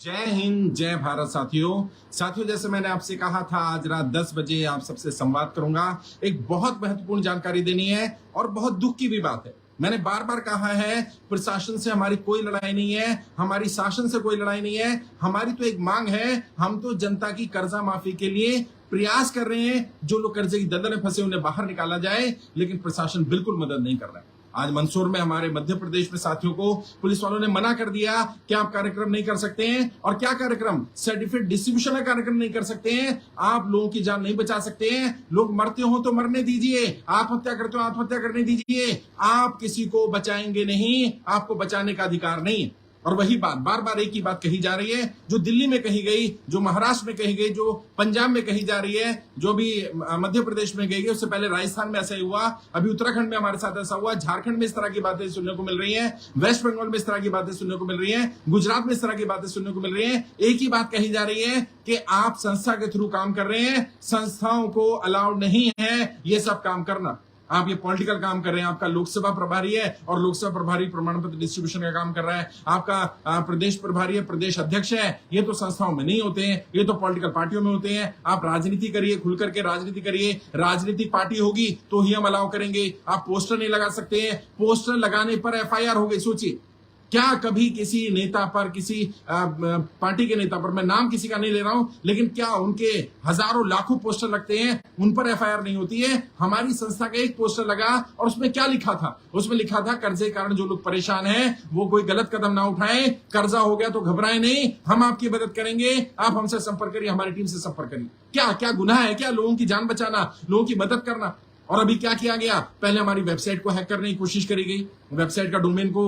जय हिंद, जय भारत। साथियों जैसे मैंने आपसे कहा था, आज रात 10 बजे आप सबसे संवाद करूंगा। एक बहुत महत्वपूर्ण जानकारी देनी है और बहुत दुख की भी बात है। मैंने बार बार कहा है, प्रशासन से हमारी कोई लड़ाई नहीं है, हमारी शासन से कोई लड़ाई नहीं है। हमारी तो एक मांग है, हम तो जनता की कर्जा माफी के लिए प्रयास कर रहे हैं। जो लोग कर्जे की दलदल में फंसे उन्हें बाहर निकाला जाए, लेकिन प्रशासन बिल्कुल मदद नहीं कर रहा है। आज मंदसौर में, हमारे मध्य प्रदेश में साथियों को पुलिस वालों ने मना कर दिया कि आप कार्यक्रम नहीं कर सकते हैं। और क्या कार्यक्रम? सर्टिफिकेट डिस्ट्रीब्यूशन का कार्यक्रम नहीं कर सकते हैं। आप लोगों की जान नहीं बचा सकते हैं। लोग मरते हो तो मरने दीजिए, आत्महत्या करते हो आत्महत्या करने दीजिए। आप किसी को बचाएंगे नहीं, आपको बचाने का अधिकार नहीं है। और वही बात बार बार एक ही बात कही जा रही है, जो दिल्ली में कही गई, जो महाराष्ट्र में कही गई, जो पंजाब में कही जा रही है, जो भी मध्य प्रदेश में कही गई। उससे पहले राजस्थान में ऐसा ही हुआ, अभी उत्तराखंड में हमारे साथ ऐसा हुआ, झारखंड में इस तरह की बातें सुनने को मिल रही हैं, वेस्ट बंगाल में इस तरह की बातें सुनने को मिल रही हैं, गुजरात में इस तरह की बातें सुनने को मिल रही हैं। एक ही बात कही जा रही है कि आप संस्था के थ्रू काम कर रहे हैं, संस्थाओं को अलाउड नहीं है ये सब काम करना। आप ये पॉलिटिकल काम कर रहे हैं। आपका लोकसभा प्रभारी है और लोकसभा प्रभारी प्रमाण पत्र डिस्ट्रीब्यूशन का काम कर रहा है। आपका प्रदेश प्रभारी है, प्रदेश अध्यक्ष है। ये तो संस्थाओं में नहीं होते हैं, ये तो पॉलिटिकल पार्टियों में होते हैं। आप राजनीति करिए, खुल करके राजनीति करिए। राजनीतिक पार्टी होगी तो ही हम अलाउ करेंगे। आप पोस्टर नहीं लगा सकते हैं, पोस्टर लगाने पर FIR हो गई। सोचिए, क्या कभी किसी नेता पर, किसी पार्टी के नेता पर, मैं नाम किसी का नहीं ले रहा हूं, लेकिन क्या उनके हजारों लाखों पोस्टर लगते हैं, उन पर FIR नहीं होती है? हमारी संस्था का एक पोस्टर लगा और उसमें क्या लिखा था? उसमें लिखा था, कर्जे के कारण जो लोग परेशान हैं वो कोई गलत कदम ना उठाएं, कर्जा हो गया तो घबराएं नहीं, हम आपकी मदद करेंगे, आप हमसे संपर्क करिए, हमारी टीम से संपर्क करिए। क्या क्या गुनाह है? क्या लोगों की जान बचाना, लोगों की मदद करना? और अभी क्या किया गया? पहले हमारी वेबसाइट को हैक करने की कोशिश करी गई, वेबसाइट का डोमेन को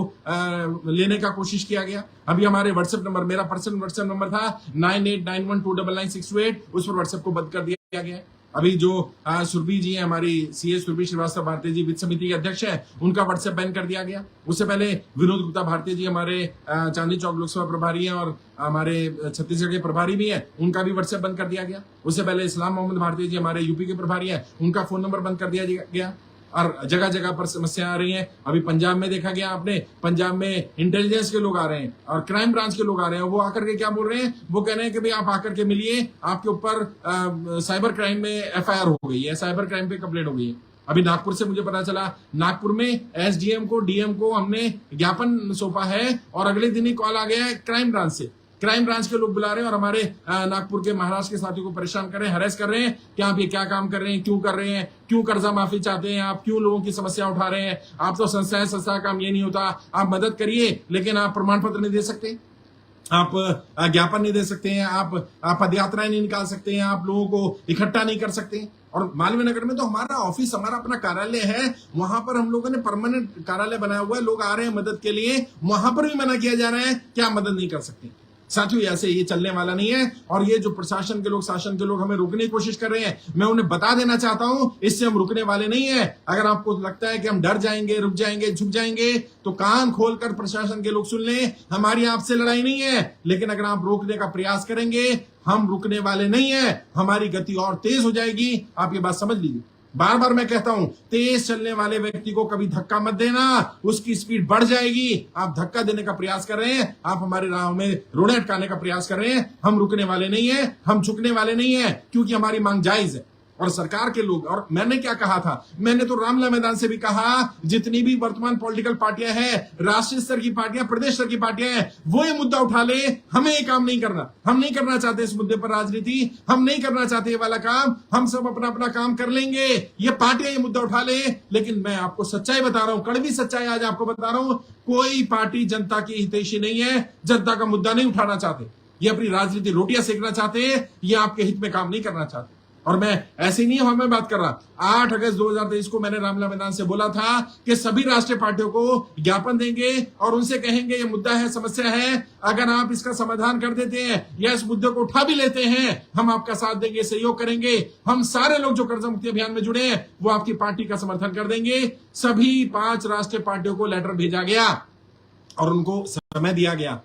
लेने का कोशिश किया गया। अभी हमारे व्हाट्सएप नंबर, मेरा पर्सनल व्हाट्सएप नंबर था 9891299628, उस पर व्हाट्सएप को बंद कर दिया गया। अभी जो सुरभि जी है, हमारी CA सुरभि श्रीवास्तव भारती जी वित्त समिति के अध्यक्ष है, उनका व्हाट्सएप बैन कर दिया गया। उससे पहले विनोद गुप्ता भारती जी हमारे चांदनी चौक लोकसभा प्रभारी हैं और हमारे छत्तीसगढ़ के प्रभारी भी हैं, उनका भी व्हाट्सएप बंद कर दिया गया। उससे पहले इस्लाम मोहम्मद भारती जी हमारे यूपी के प्रभारी हैं, उनका फोन नंबर बंद कर दिया गया। और जगह जगह पर समस्या आ रही है। अभी पंजाब में देखा गया आपने, पंजाब में इंटेलिजेंस के लोग आ रहे हैं और क्राइम ब्रांच के लोग आ रहे हैं। वो आकर के क्या बोल रहे हैं? वो कह रहे हैं कि भाई आप आकर के मिलिए, आपके ऊपर साइबर क्राइम में FIR हो गई है, साइबर क्राइम पे कंप्लेंट हो गई है। अभी नागपुर से मुझे पता चला, नागपुर में SDM को, DM को हमने ज्ञापन सौंपा है और अगले दिन ही कॉल आ गया है क्राइम ब्रांच से। क्राइम ब्रांच के लोग बुला रहे हैं और हमारे नागपुर के, महाराष्ट्र के साथियों को परेशान कर रहे हैं, हरेस कर रहे हैं कि आप ये क्या काम कर रहे हैं, क्यों कर रहे हैं, क्यों कर्जा माफी चाहते हैं, आप क्यों लोगों की समस्या उठा रहे हैं? आप तो संस्था का काम ये नहीं होता। आप मदद करिए, लेकिन आप प्रमाण पत्र नहीं दे सकते, आप ज्ञापन नहीं दे सकते हैं, आप पदयात्राएं नहीं निकाल सकते हैं, आप लोगों को इकट्ठा नहीं कर सकते। और मालवीय नगर में तो हमारा ऑफिस, हमारा अपना कार्यालय है, वहां पर हम लोगों ने परमानेंट कार्यालय बनाया हुआ है। लोग आ रहे हैं मदद के लिए, वहां पर भी मना किया जा रहा है कि आप मदद नहीं कर सकते। साथियों, ऐसे ये चलने वाला नहीं है। और ये जो प्रशासन के लोग, शासन के लोग हमें रोकने की कोशिश कर रहे हैं, मैं उन्हें बता देना चाहता हूं, इससे हम रुकने वाले नहीं है। अगर आपको लगता है कि हम डर जाएंगे, रुक जाएंगे, झुक जाएंगे, तो कान खोलकर प्रशासन के लोग सुन लें। हमारी आपसे लड़ाई नहीं है, लेकिन अगर आप रोकने का प्रयास करेंगे, हम रुकने वाले नहीं है। हमारी गति और तेज हो जाएगी, आप ये बात समझ लीजिए। बार बार मैं कहता हूं, तेज चलने वाले व्यक्ति को कभी धक्का मत देना, उसकी स्पीड बढ़ जाएगी। आप धक्का देने का प्रयास कर रहे हैं, आप हमारे राह में रोड़े अटकाने का प्रयास कर रहे हैं। हम रुकने वाले नहीं है, हम झुकने वाले नहीं है, क्योंकि हमारी मांग जायज है। और सरकार के लोग, और मैंने क्या कहा था, मैंने तो रामलीला मैदान से भी कहा, जितनी भी वर्तमान पॉलिटिकल पार्टियां हैं, राष्ट्रीय स्तर की पार्टियां, प्रदेश स्तर की पार्टियां हैं, वो ये मुद्दा उठा ले। हमें ये काम नहीं करना, हम नहीं करना चाहते इस मुद्दे पर राजनीति, हम नहीं करना चाहते ये वाला काम। हम सब अपना अपना काम कर लेंगे। ये पार्टियां ये मुद्दा उठा ले, लेकिन मैं आपको सच्चाई बता रहा हूं, कड़वी सच्चाई आज आपको बता रहा हूं, कोई पार्टी जनता की हितैषी नहीं है, जनता का मुद्दा नहीं उठाना चाहते। ये अपनी राजनीति रोटियां सेकना चाहते हैं, ये आपके हित में काम नहीं करना चाहते। और मैं ऐसे नहीं हूं, मैं बात कर रहा, 8 अगस्त 2023 को मैंने रामलीला मैदान से बोला था कि सभी राष्ट्रीय पार्टियों को ज्ञापन देंगे और उनसे कहेंगे ये मुद्दा है, समस्या है, अगर आप इसका समाधान कर देते हैं या इस मुद्दे को उठा भी लेते हैं, हम आपका साथ देंगे, सहयोग करेंगे। हम सारे लोग जो कर्जा मुक्ति अभियान में जुड़े हैं, वो आपकी पार्टी का समर्थन कर देंगे। सभी 5 राष्ट्रीय पार्टियों को लेटर भेजा गया और उनको समय दिया गया।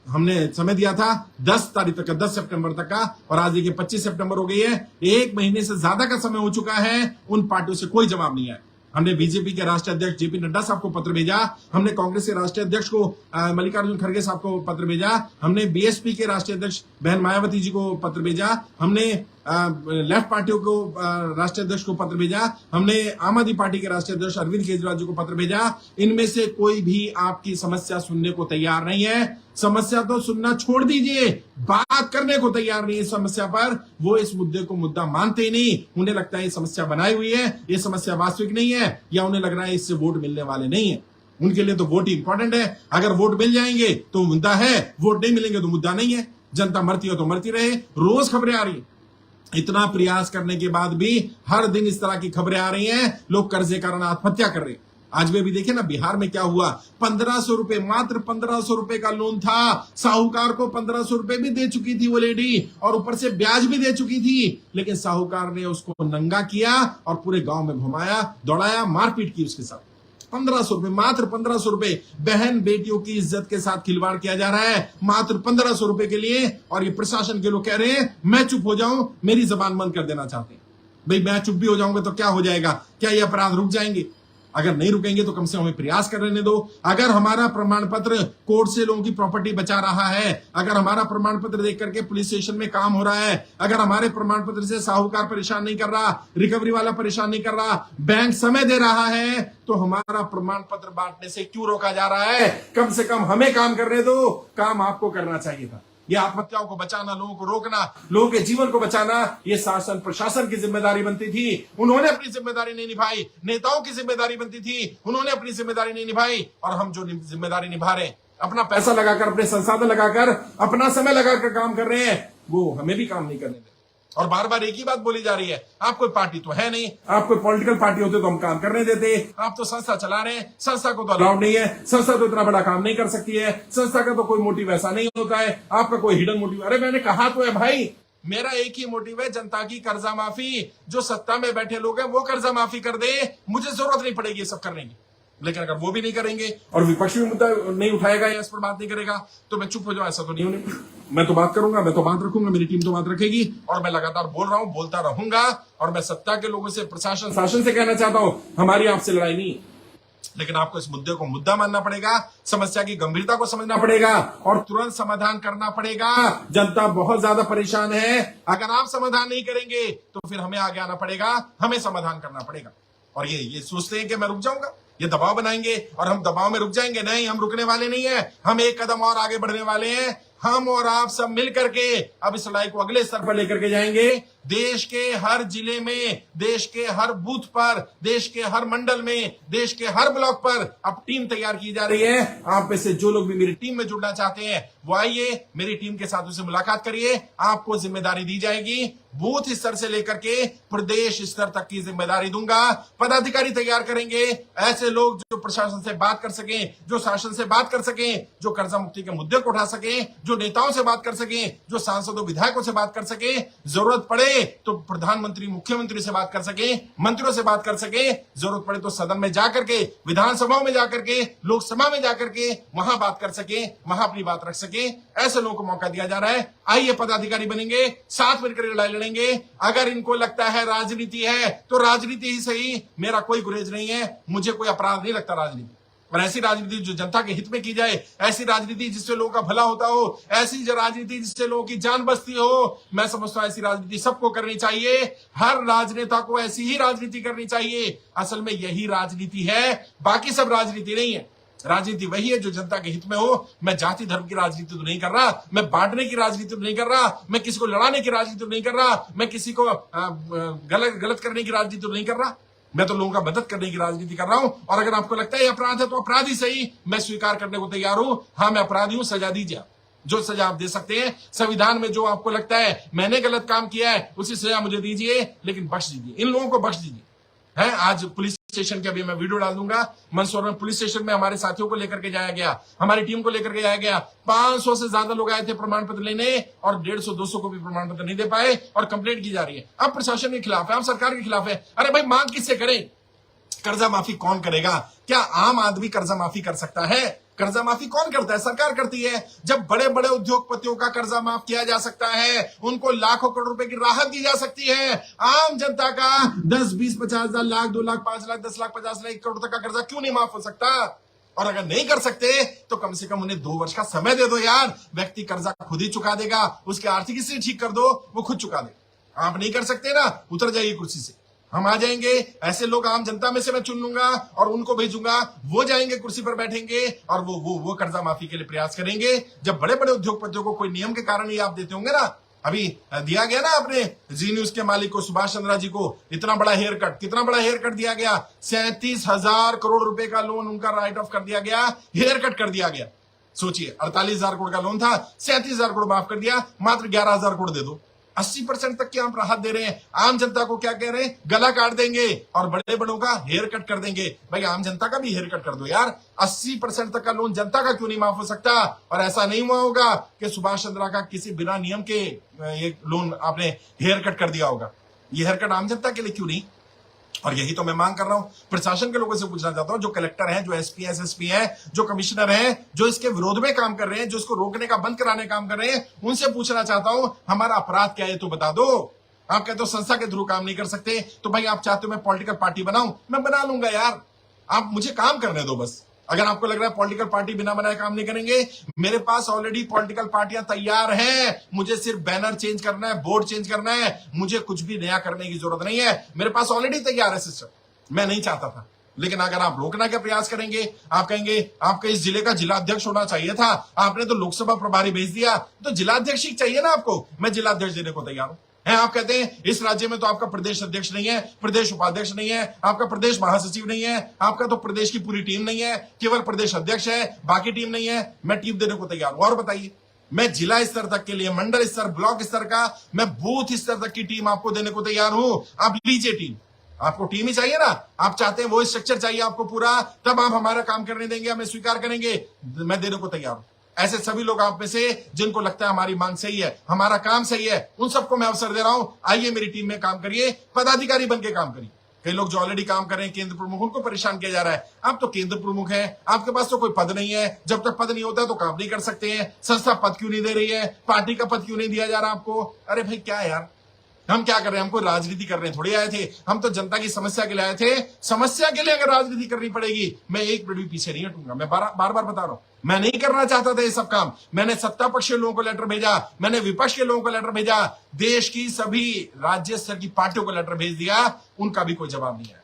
हमने समय दिया था 10 तारीख तक का, 10 सितंबर तक का, और आज देखिए 25 सितंबर हो गई है। 1 महीने से ज्यादा का समय हो चुका है, उन पार्टियों से कोई जवाब नहीं आया। हमने बीजेपी के राष्ट्रीय अध्यक्ष जेपी नड्डा साहब को पत्र भेजा, हमने कांग्रेस के राष्ट्रीय अध्यक्ष को मल्लिकार्जुन खड़गे साहब को पत्र भेजा, हमने बीएसपी के राष्ट्रीय अध्यक्ष बहन मायावती जी को पत्र भेजा, हमने लेफ्ट पार्टियों को राष्ट्रीय अध्यक्ष को पत्र भेजा, हमने आम आदमी पार्टी के राष्ट्रीय अध्यक्ष अरविंद केजरीवाल जी को पत्र भेजा। इनमें से कोई भी आपकी समस्या सुनने को तैयार नहीं है। समस्या तो सुनना छोड़ दीजिए, बात करने को तैयार नहीं है समस्या पर। वो इस मुद्दे को मुद्दा मानते ही नहीं। उन्हें लगता है ये समस्या बनाई हुई है, ये समस्या वास्तविक नहीं है, या उन्हें लग रहा है इससे वोट मिलने वाले नहीं है। उनके लिए तो वोट ही इंपॉर्टेंट है। अगर वोट मिल जाएंगे तो मुद्दा है, वोट नहीं मिलेंगे तो मुद्दा नहीं है। जनता मरती हो तो मरती रहे। रोज खबरें आ रही है, इतना प्रयास करने के बाद भी हर दिन इस तरह की खबरें आ रही हैं। लोग कर्जे के कारण आत्महत्या कर रहे हैं। आज भी देखिए ना, बिहार में क्या हुआ। 1500 रुपए, मात्र 1500 रुपए का लोन था। साहूकार को 1500 रुपए भी दे चुकी थी वो लेडी, और ऊपर से ब्याज भी दे चुकी थी। लेकिन साहूकार ने उसको नंगा किया और पूरे गांव में घुमाया, दौड़ाया, मारपीट की उसके साथ। 1500 रुपए, मात्र 1500 रुपए। बहन बेटियों की इज्जत के साथ खिलवाड़ किया जा रहा है मात्र 1500 रुपए के लिए। और ये प्रशासन के लोग कह रहे हैं मैं चुप हो जाऊं, मेरी जबान बंद कर देना चाहते हैं। भाई मैं चुप भी हो जाऊंगा तो क्या हो जाएगा? क्या ये अपराध रुक जाएंगे? अगर नहीं रुकेंगे तो कम से कम हमें प्रयास कर लेने दो। अगर हमारा प्रमाण पत्र कोर्ट से लोगों की प्रॉपर्टी बचा रहा है, अगर हमारा प्रमाण पत्र देख करके पुलिस स्टेशन में काम हो रहा है, अगर हमारे प्रमाण पत्र से साहूकार परेशान नहीं कर रहा, रिकवरी वाला परेशान नहीं कर रहा, बैंक समय दे रहा है, तो हमारा प्रमाण पत्र बांटने से क्यों रोका जा रहा है? कम से कम हमें काम करने दो। काम आपको करना चाहिए था। ये आत्महत्याओं को बचाना, लोगों को रोकना, लोगों के जीवन को बचाना, ये शासन प्रशासन की जिम्मेदारी बनती थी। उन्होंने अपनी जिम्मेदारी नहीं निभाई। नेताओं की जिम्मेदारी बनती थी, उन्होंने अपनी जिम्मेदारी नहीं निभाई। और हम जो जिम्मेदारी निभा रहे हैं, अपना पैसा लगाकर, अपने संसाधन लगाकर, अपना समय लगाकर काम कर रहे हैं, वो हमें भी काम नहीं करने देते। और बार बार एक ही बात बोली जा रही है, आप कोई पार्टी तो है नहीं, आप कोई पॉलिटिकल पार्टी होते तो हम काम करने देते, आप तो संस्था चला रहे हैं, संस्था को तो अलाउड नहीं है, संस्था तो इतना बड़ा काम नहीं कर सकती है, संस्था का तो कोई मोटिव ऐसा नहीं होता है, आपका कोई हिडन मोटिव। अरे मैंने कहा तो है भाई, मेरा एक ही मोटिव है, जनता की कर्जा माफी। जो सत्ता में बैठे लोग हैं वो कर्जा माफी कर दे, मुझे जरूरत नहीं पड़ेगी ये सब करने की। लेकिन अगर वो भी नहीं करेंगे और विपक्ष भी मुद्दा नहीं उठाएगा या इस पर बात नहीं करेगा तो मैं चुप हो जाऊं, ऐसा तो नहीं होने। मैं तो बात करूंगा, मैं तो बात रखूंगा, मेरी टीम तो बात रखेगी, और मैं लगातार बोल रहा हूं, बोलता रहूंगा। और मैं सत्ता के लोगों से, प्रशासन, शासन से कहना चाहता हूं, हमारी आपसे लड़ाई नहीं, लेकिन आपको इस मुद्दे को मुद्दा मानना पड़ेगा, समस्या की गंभीरता को समझना पड़ेगा और तुरंत समाधान करना पड़ेगा। जनता बहुत ज्यादा परेशान है। अगर आप समाधान नहीं करेंगे तो फिर हमें आगे आना पड़ेगा, हमें समाधान करना पड़ेगा। और ये सोचते हैं कि मैं रुक जाऊंगा, ये दबाव बनाएंगे और हम दबाव में रुक जाएंगे। नहीं, हम रुकने वाले नहीं है। हम एक कदम और आगे बढ़ने वाले हैं। हम और आप सब मिल करके अब इस लड़ाई को अगले स्तर पर लेकर के जाएंगे। देश के हर जिले में, देश के हर बूथ पर, देश के हर मंडल में, देश के हर ब्लॉक पर अब टीम तैयार की जा रही है। आप में से जो लोग भी मेरी टीम में जुड़ना चाहते हैं वो आइए, मेरी टीम के साथ उनसे मुलाकात करिए। आपको जिम्मेदारी दी जाएगी, बूथ स्तर से लेकर के प्रदेश स्तर तक की जिम्मेदारी दूंगा। पदाधिकारी तैयार करेंगे, ऐसे लोग जो प्रशासन से बात कर सकें, जो शासन से बात कर सकें, जो कर्जा मुक्ति के मुद्दे को उठा सकें, जो नेताओं से बात कर सकें, जो सांसदों विधायकों से बात कर सकें, जरूरत पड़े तो प्रधानमंत्री, मुख्यमंत्री से बात कर सके, मंत्रियों से बात कर सके, जरूरत पड़े तो सदन में जाकर के, विधानसभा में जाकर के, लोकसभा में जाकर के वहां बात कर सके, वहां अपनी बात रख सके। ऐसे लोगों को मौका दिया जा रहा है। आइए पदाधिकारी बनेंगे, साथ मिलकर लड़ाई लड़ेंगे। अगर इनको लगता है राजनीति है तो राजनीति ही सही, मेरा कोई गुरेज नहीं है, मुझे कोई अपराध नहीं लगता राजनीति। और ऐसी राजनीति जो जनता के हित में की जाए, ऐसी राजनीति जिससे लोगों का भला होता हो, ऐसी राजनीति जिससे लोगों की जान बचती हो, मैं समझता हूं ऐसी राजनीति सबको करनी चाहिए। हर राजनेता को ऐसी ही राजनीति करनी चाहिए। असल में यही राजनीति है, बाकी सब राजनीति नहीं है। राजनीति वही है जो जनता के हित में हो। मैं जाति धर्म की राजनीति तो नहीं कर रहा, मैं बांटने की राजनीति तो नहीं कर रहा, मैं किसी को लड़ाने की राजनीति तो नहीं कर रहा, मैं किसी को गलत करने की राजनीति तो नहीं कर रहा। मैं तो लोगों का मदद करने की राजनीति कर रहा हूं। और अगर आपको लगता है ये अपराध है तो अपराध ही सही, मैं स्वीकार करने को तैयार हूं। हाँ, मैं अपराधी हूं, सजा दीजिए। जो सजा आप दे सकते हैं संविधान में, जो आपको लगता है मैंने गलत काम किया है उसी सजा मुझे दीजिए, लेकिन बख्श दीजिए, इन लोगों को बख्श दीजिए। है आज पुलिस स्टेशन के, अभी मैं वीडियो डाल दूंगा, मंदसौर में पुलिस स्टेशन में हमारे साथियों को लेकर के जाया गया, हमारी टीम को लेकर के जाया गया। 500 से ज्यादा लोग आए थे प्रमाण पत्र लेने और 150-200 को भी प्रमाण पत्र नहीं दे पाए और कंप्लेंट की जा रही है। अब प्रशासन के खिलाफ है, अब सरकार के खिलाफ है। अरे भाई, मांग किससे करें? कर्जा माफी कौन करेगा? क्या आम आदमी कर्जा माफी कर सकता है? कर्जा माफी कौन करता है? सरकार करती है। जब बड़े बड़े उद्योगपतियों का कर्जा माफ किया जा सकता है, उनको लाखों करोड़ रुपए की राहत दी जा सकती है, आम जनता का 10, 20, 50 हजार, लाख, 2 लाख, 5 लाख, 10 लाख, 50 लाख, 1 करोड़ तक का कर्जा क्यों नहीं माफ हो सकता? और अगर नहीं कर सकते तो कम से कम उन्हें 2 वर्ष का समय दे दो यार। व्यक्ति कर्जा खुद ही चुका देगा, उसकी आर्थिक स्थिति ठीक कर दो, वो खुद चुका देगा। आप नहीं कर सकते ना, उतर जाइए कुर्सी से, हम आ जाएंगे। ऐसे लोग आम जनता में से मैं चुन लूंगा और उनको भेजूंगा, वो जाएंगे कुर्सी पर बैठेंगे और वो कर्जा माफी के लिए प्रयास करेंगे। जब बड़े बड़े उद्योगपतियों को कोई नियम के कारण ही आप देते होंगे ना, अभी दिया गया ना आपने जी न्यूज के मालिक को, सुभाष चंद्रा जी को, इतना बड़ा हेयर कट, कितना बड़ा हेयर कट दिया गया, 37,000 करोड़ रुपए का लोन उनका राइट ऑफ कर दिया गया, हेयर कट कर दिया गया। सोचिए, 48,000 करोड़ का लोन था, 37,000 करोड़ माफ कर दिया, मात्र 11,000 करोड़ दे दो। 80% तक की आप राहत दे रहे हैं। आम जनता को क्या कह रहे हैं? गला काट देंगे और बड़े बड़ों का हेयर कट कर देंगे। भाई आम जनता का भी हेयर कट कर दो यार। 80% तक का लोन जनता का क्यों नहीं माफ हो सकता? और ऐसा नहीं हुआ होगा कि सुभाष चंद्रा का किसी बिना नियम के ये लोन आपने हेयर कट कर दिया होगा। ये हेयर कट आम जनता के लिए क्यों नहीं? और यही तो मैं मांग कर रहा हूं, प्रशासन के लोगों से पूछना चाहता हूं, जो कलेक्टर हैं, जो एसपी एसएसपी हैं, जो कमिश्नर हैं, जो इसके विरोध में काम कर रहे हैं, जो इसको रोकने का बंद कराने का काम कर रहे हैं, उनसे पूछना चाहता हूं, हमारा अपराध क्या है तो बता दो। आप कहते हो संस्था के थ्रू काम नहीं कर सकते, तो भाई आप चाहते हो मैं पॉलिटिकल पार्टी बनाऊं, मैं बना लूंगा यार, आप मुझे काम करने दो बस। अगर आपको लग रहा है पॉलिटिकल पार्टी बिना बनाए काम नहीं करेंगे, मेरे पास ऑलरेडी पॉलिटिकल पार्टियां तैयार हैं। मुझे सिर्फ बैनर चेंज करना है, बोर्ड चेंज करना है, मुझे कुछ भी नया करने की जरूरत नहीं है। मेरे पास ऑलरेडी तैयार है सिस्टम। मैं नहीं चाहता था, लेकिन अगर आप रोकना का प्रयास करेंगे, आप कहेंगे आपके इस जिले का जिलाध्यक्ष होना चाहिए था, आपने तो लोकसभा प्रभारी भेज दिया, तो जिलाध्यक्ष ही चाहिए ना आपको। मैं जिलाध्यक्ष देने को तैयार हूं। आप कहते हैं इस राज्य में तो आपका प्रदेश अध्यक्ष नहीं है, प्रदेश उपाध्यक्ष नहीं है, आपका प्रदेश महासचिव नहीं है, आपका तो प्रदेश की पूरी टीम नहीं है, केवल प्रदेश अध्यक्ष है, बाकी टीम नहीं है। मैं टीम देने को तैयार हूं। और बताइए, मैं जिला स्तर तक के लिए, मंडल स्तर, ब्लॉक स्तर का, मैं बूथ स्तर तक की टीम आपको देने को तैयार हूं। आप लीजिए टीम। आपको टीम ही चाहिए ना, आप चाहते हैं वो स्ट्रक्चर चाहिए आपको पूरा, तब आप हमारा काम करने देंगे, हमें स्वीकार करेंगे, मैं देने को तैयार हूं। ऐसे सभी लोग आप में से जिनको लगता है हमारी मांग सही है, हमारा काम सही है, उन सबको मैं अवसर दे रहा हूं, आइए मेरी टीम में काम करिए, पदाधिकारी बन के काम करिए। कई लोग जो ऑलरेडी काम कर रहे हैं, केंद्र प्रमुख, उनको परेशान किया जा रहा है। आप तो केंद्र प्रमुख हैं, आपके पास तो कोई पद नहीं है, जब तक पद नहीं होता तो काम नहीं कर सकते हैं। संस्था पद क्यों नहीं दे रही है? पार्टी का पद क्यों नहीं दिया जा रहा आपको? अरे भाई क्या यार, हम क्या कर रहे हैं? हमको राजनीति करने थोड़ी आए थे, हम तो जनता की समस्या के लिए आए थे। समस्या के लिए अगर राजनीति करनी पड़ेगी, मैं एक मिनट भी पीछे नहीं हटूंगा। मैं बार बार बता रहा हूं, मैं नहीं करना चाहता था ये सब काम। मैंने सत्ता पक्ष के लोगों को लेटर भेजा, मैंने विपक्ष के लोगों को लेटर भेजा, देश की सभी राज्य स्तर की पार्टियों को लेटर भेज दिया, उनका भी कोई जवाब नहीं आया।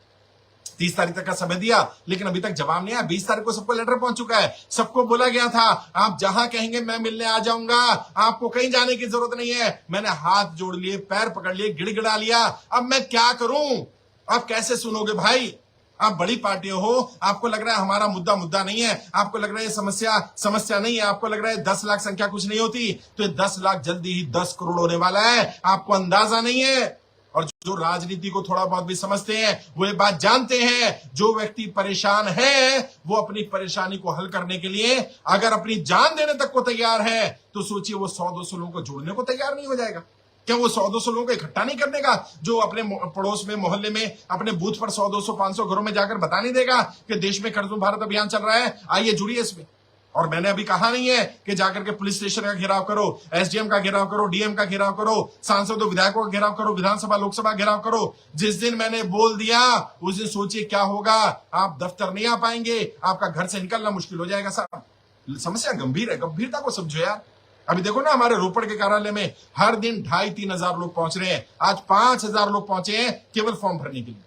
30 तारीख तक का समय दिया, लेकिन अभी तक जवाब नहीं आया। 20 तारीख को सबको लेटर पहुंच चुका है। सबको बोला गया था आप जहां कहेंगे मैं मिलने आ जाऊंगा, आपको कहीं जाने की जरूरत नहीं है। मैंने हाथ जोड़ लिए, पैर पकड़ लिए, गिड़गिड़ा लिया। अब मैं क्या करूं? आप कैसे सुनोगे भाई? आप बड़ी पार्टी हो, आपको लग रहा है हमारा मुद्दा नहीं है, आपको लग रहा है समस्या नहीं है, आपको लग रहा है 10 लाख संख्या कुछ नहीं होती, तो ये 10 लाख जल्दी ही 10 करोड़ होने वाला है। आपको अंदाजा नहीं है। और जो राजनीति को थोड़ा बहुत भी समझते हैं, वो ये बात जानते हैं, जो व्यक्ति परेशान है, वो अपनी परेशानी को हल करने के लिए अगर अपनी जान देने तक को तैयार है, तो सोचिए वो 100-200 लोगों को जोड़ने को तैयार नहीं हो जाएगा क्या? वो 100-200 लोगों को इकट्ठा नहीं करने का, जो अपने पड़ोस में, मोहल्ले में, अपने बूथ पर 100-200-500 घरों में जाकर बता नहीं देगा कि देश में कर्ज भारत अभियान चल रहा है, आइए जुड़िए इसमें। और मैंने अभी कहा नहीं है कि जाकर के पुलिस स्टेशन का घेराव करो, एसडीएम का घेराव करो, डीएम का घेराव करो, सांसदों विधायकों का घेराव करो, विधानसभा लोकसभा घेराव करो। जिस दिन मैंने बोल दिया उस दिन सोचिए क्या होगा। आप दफ्तर नहीं आ पाएंगे, आपका घर से निकलना मुश्किल हो जाएगा। साहब समस्या गंभीर है, गंभीरता को समझो यार। अभी देखो ना, हमारे रोपड़ के कार्यालय में हर दिन 2,500-3 हजार लोग पहुंच रहे हैं। आज 5,000 लोग पहुंचे हैं केवल फॉर्म भरने के लिए।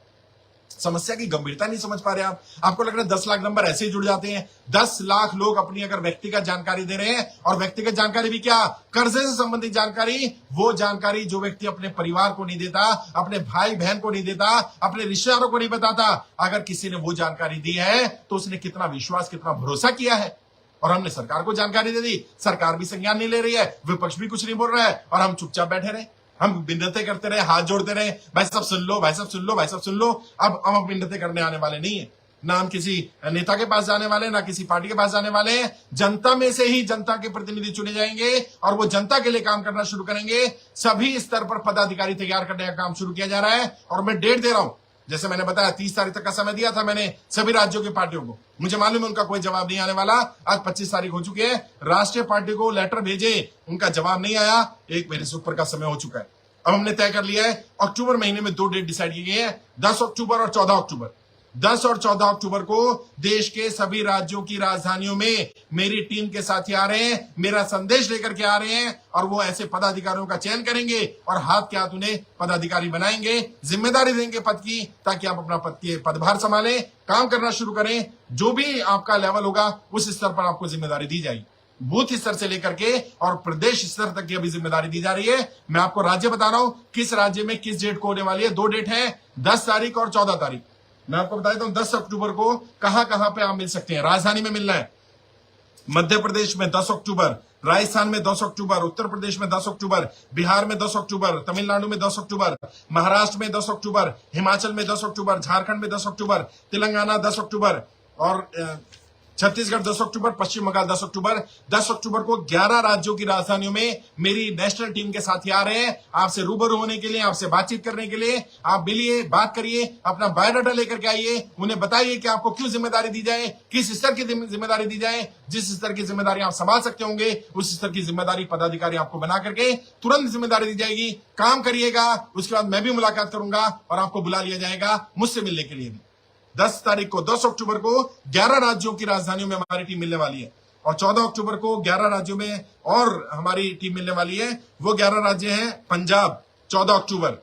समस्या की गंभीरता नहीं समझ पा रहे आप। आपको लग रहा है 10 लाख नंबर ऐसे ही जुड़ जाते हैं। 10 लाख लोग अपनी अगर व्यक्तिगत जानकारी दे रहे हैं, और व्यक्तिगत जानकारी भी क्या, कर्जे से संबंधित जानकारी, वो जानकारी जो व्यक्ति अपने परिवार को नहीं देता, अपने भाई बहन को नहीं देता, अपने रिश्तेदारों को नहीं बताता, अगर किसी ने वो जानकारी दी है तो उसने कितना विश्वास, कितना भरोसा किया है। और हमने सरकार को जानकारी दे दी, सरकार भी संज्ञान नहीं ले रही है, विपक्ष भी कुछ नहीं बोल रहा है, और हम चुपचाप बैठे रहे, हम विनती करते रहे, हाथ जोड़ते रहे, भाई सब सुन लो, भाई सब सुन लो, भाई सब सुन लो। अब हम विनती करने आने वाले नहीं है, ना हम किसी नेता के पास जाने वाले, ना किसी पार्टी के पास जाने वाले हैं। जनता में से ही जनता के प्रतिनिधि चुने जाएंगे और वो जनता के लिए काम करना शुरू करेंगे। सभी स्तर पर पदाधिकारी तैयार करने का काम शुरू किया जा रहा है, और मैं डेट दे रहा हूं, जैसे मैंने बताया 30 तारीख तक का समय दिया था मैंने सभी राज्यों की पार्टियों को। मुझे मालूम है उनका कोई जवाब नहीं आने वाला। आज 25 तारीख हो चुकी है। राष्ट्रीय पार्टी को लेटर भेजे, उनका जवाब नहीं आया। 1 महीने से ऊपर का समय हो चुका है। अब हमने तय कर लिया है अक्टूबर महीने में 2 डेट डिसाइड की गई है, 10 अक्टूबर और 14 अक्टूबर। 10 और 14 अक्टूबर को देश के सभी राज्यों की राजधानियों में मेरी टीम के साथी आ रहे हैं, मेरा संदेश लेकर के आ रहे हैं और वो ऐसे पदाधिकारियों का चयन करेंगे और हाथ के हाथ उन्हें पदाधिकारी बनाएंगे, जिम्मेदारी देंगे पद की, ताकि आप अपना पद के पदभार संभालें, काम करना शुरू करें। जो भी आपका लेवल होगा उस स्तर पर आपको जिम्मेदारी दी जाएगी। बूथ स्तर से लेकर के और प्रदेश स्तर तक की अभी जिम्मेदारी दी जा रही है। मैं आपको राज्य बता रहा हूं किस राज्य में किस डेट को होने वाली है। 2 डेट है, 10 तारीख और 14 तारीख। मैं आपको बता देता हूं 10 अक्टूबर को कहां कहां पे आप मिल सकते हैं। राजधानी में मिलना है, मध्य प्रदेश में 10 अक्टूबर, राजस्थान में 10 अक्टूबर, उत्तर प्रदेश में 10 अक्टूबर, बिहार में 10 अक्टूबर, तमिलनाडु में 10 अक्टूबर, महाराष्ट्र में 10 अक्टूबर, हिमाचल में 10 अक्टूबर, झारखंड में 10 अक्टूबर, तेलंगाना 10 अक्टूबर और छत्तीसगढ़ 10 अक्टूबर, पश्चिम बंगाल 10 अक्टूबर। 10 अक्टूबर को 11 राज्यों की राजधानियों में मेरी नेशनल टीम के साथी आ रहे हैं आपसे रूबरू होने के लिए, आपसे बातचीत करने के लिए। आप मिलिए, बात करिए, अपना बायोडाटा लेकर के आइए, उन्हें बताइए कि आपको क्यों जिम्मेदारी दी जाए, किस स्तर की जिम्मेदारी दी जाए। जिस स्तर की जिम्मेदारी आप संभाल सकते होंगे उस स्तर की जिम्मेदारी पदाधिकारी आपको बना करके तुरंत जिम्मेदारी दी जाएगी। काम करिएगा, उसके बाद मैं भी मुलाकात करूंगा और आपको बुला लिया जाएगा मुझसे मिलने के लिए भी। 10 तारीख को 10 अक्टूबर को 11 राज्यों की राजधानियों में हमारी टीम मिलने वाली है और 14 अक्टूबर को 11 राज्यों में और हमारी टीम मिलने वाली है। वो 11 राज्य हैं पंजाब 14 अक्टूबर,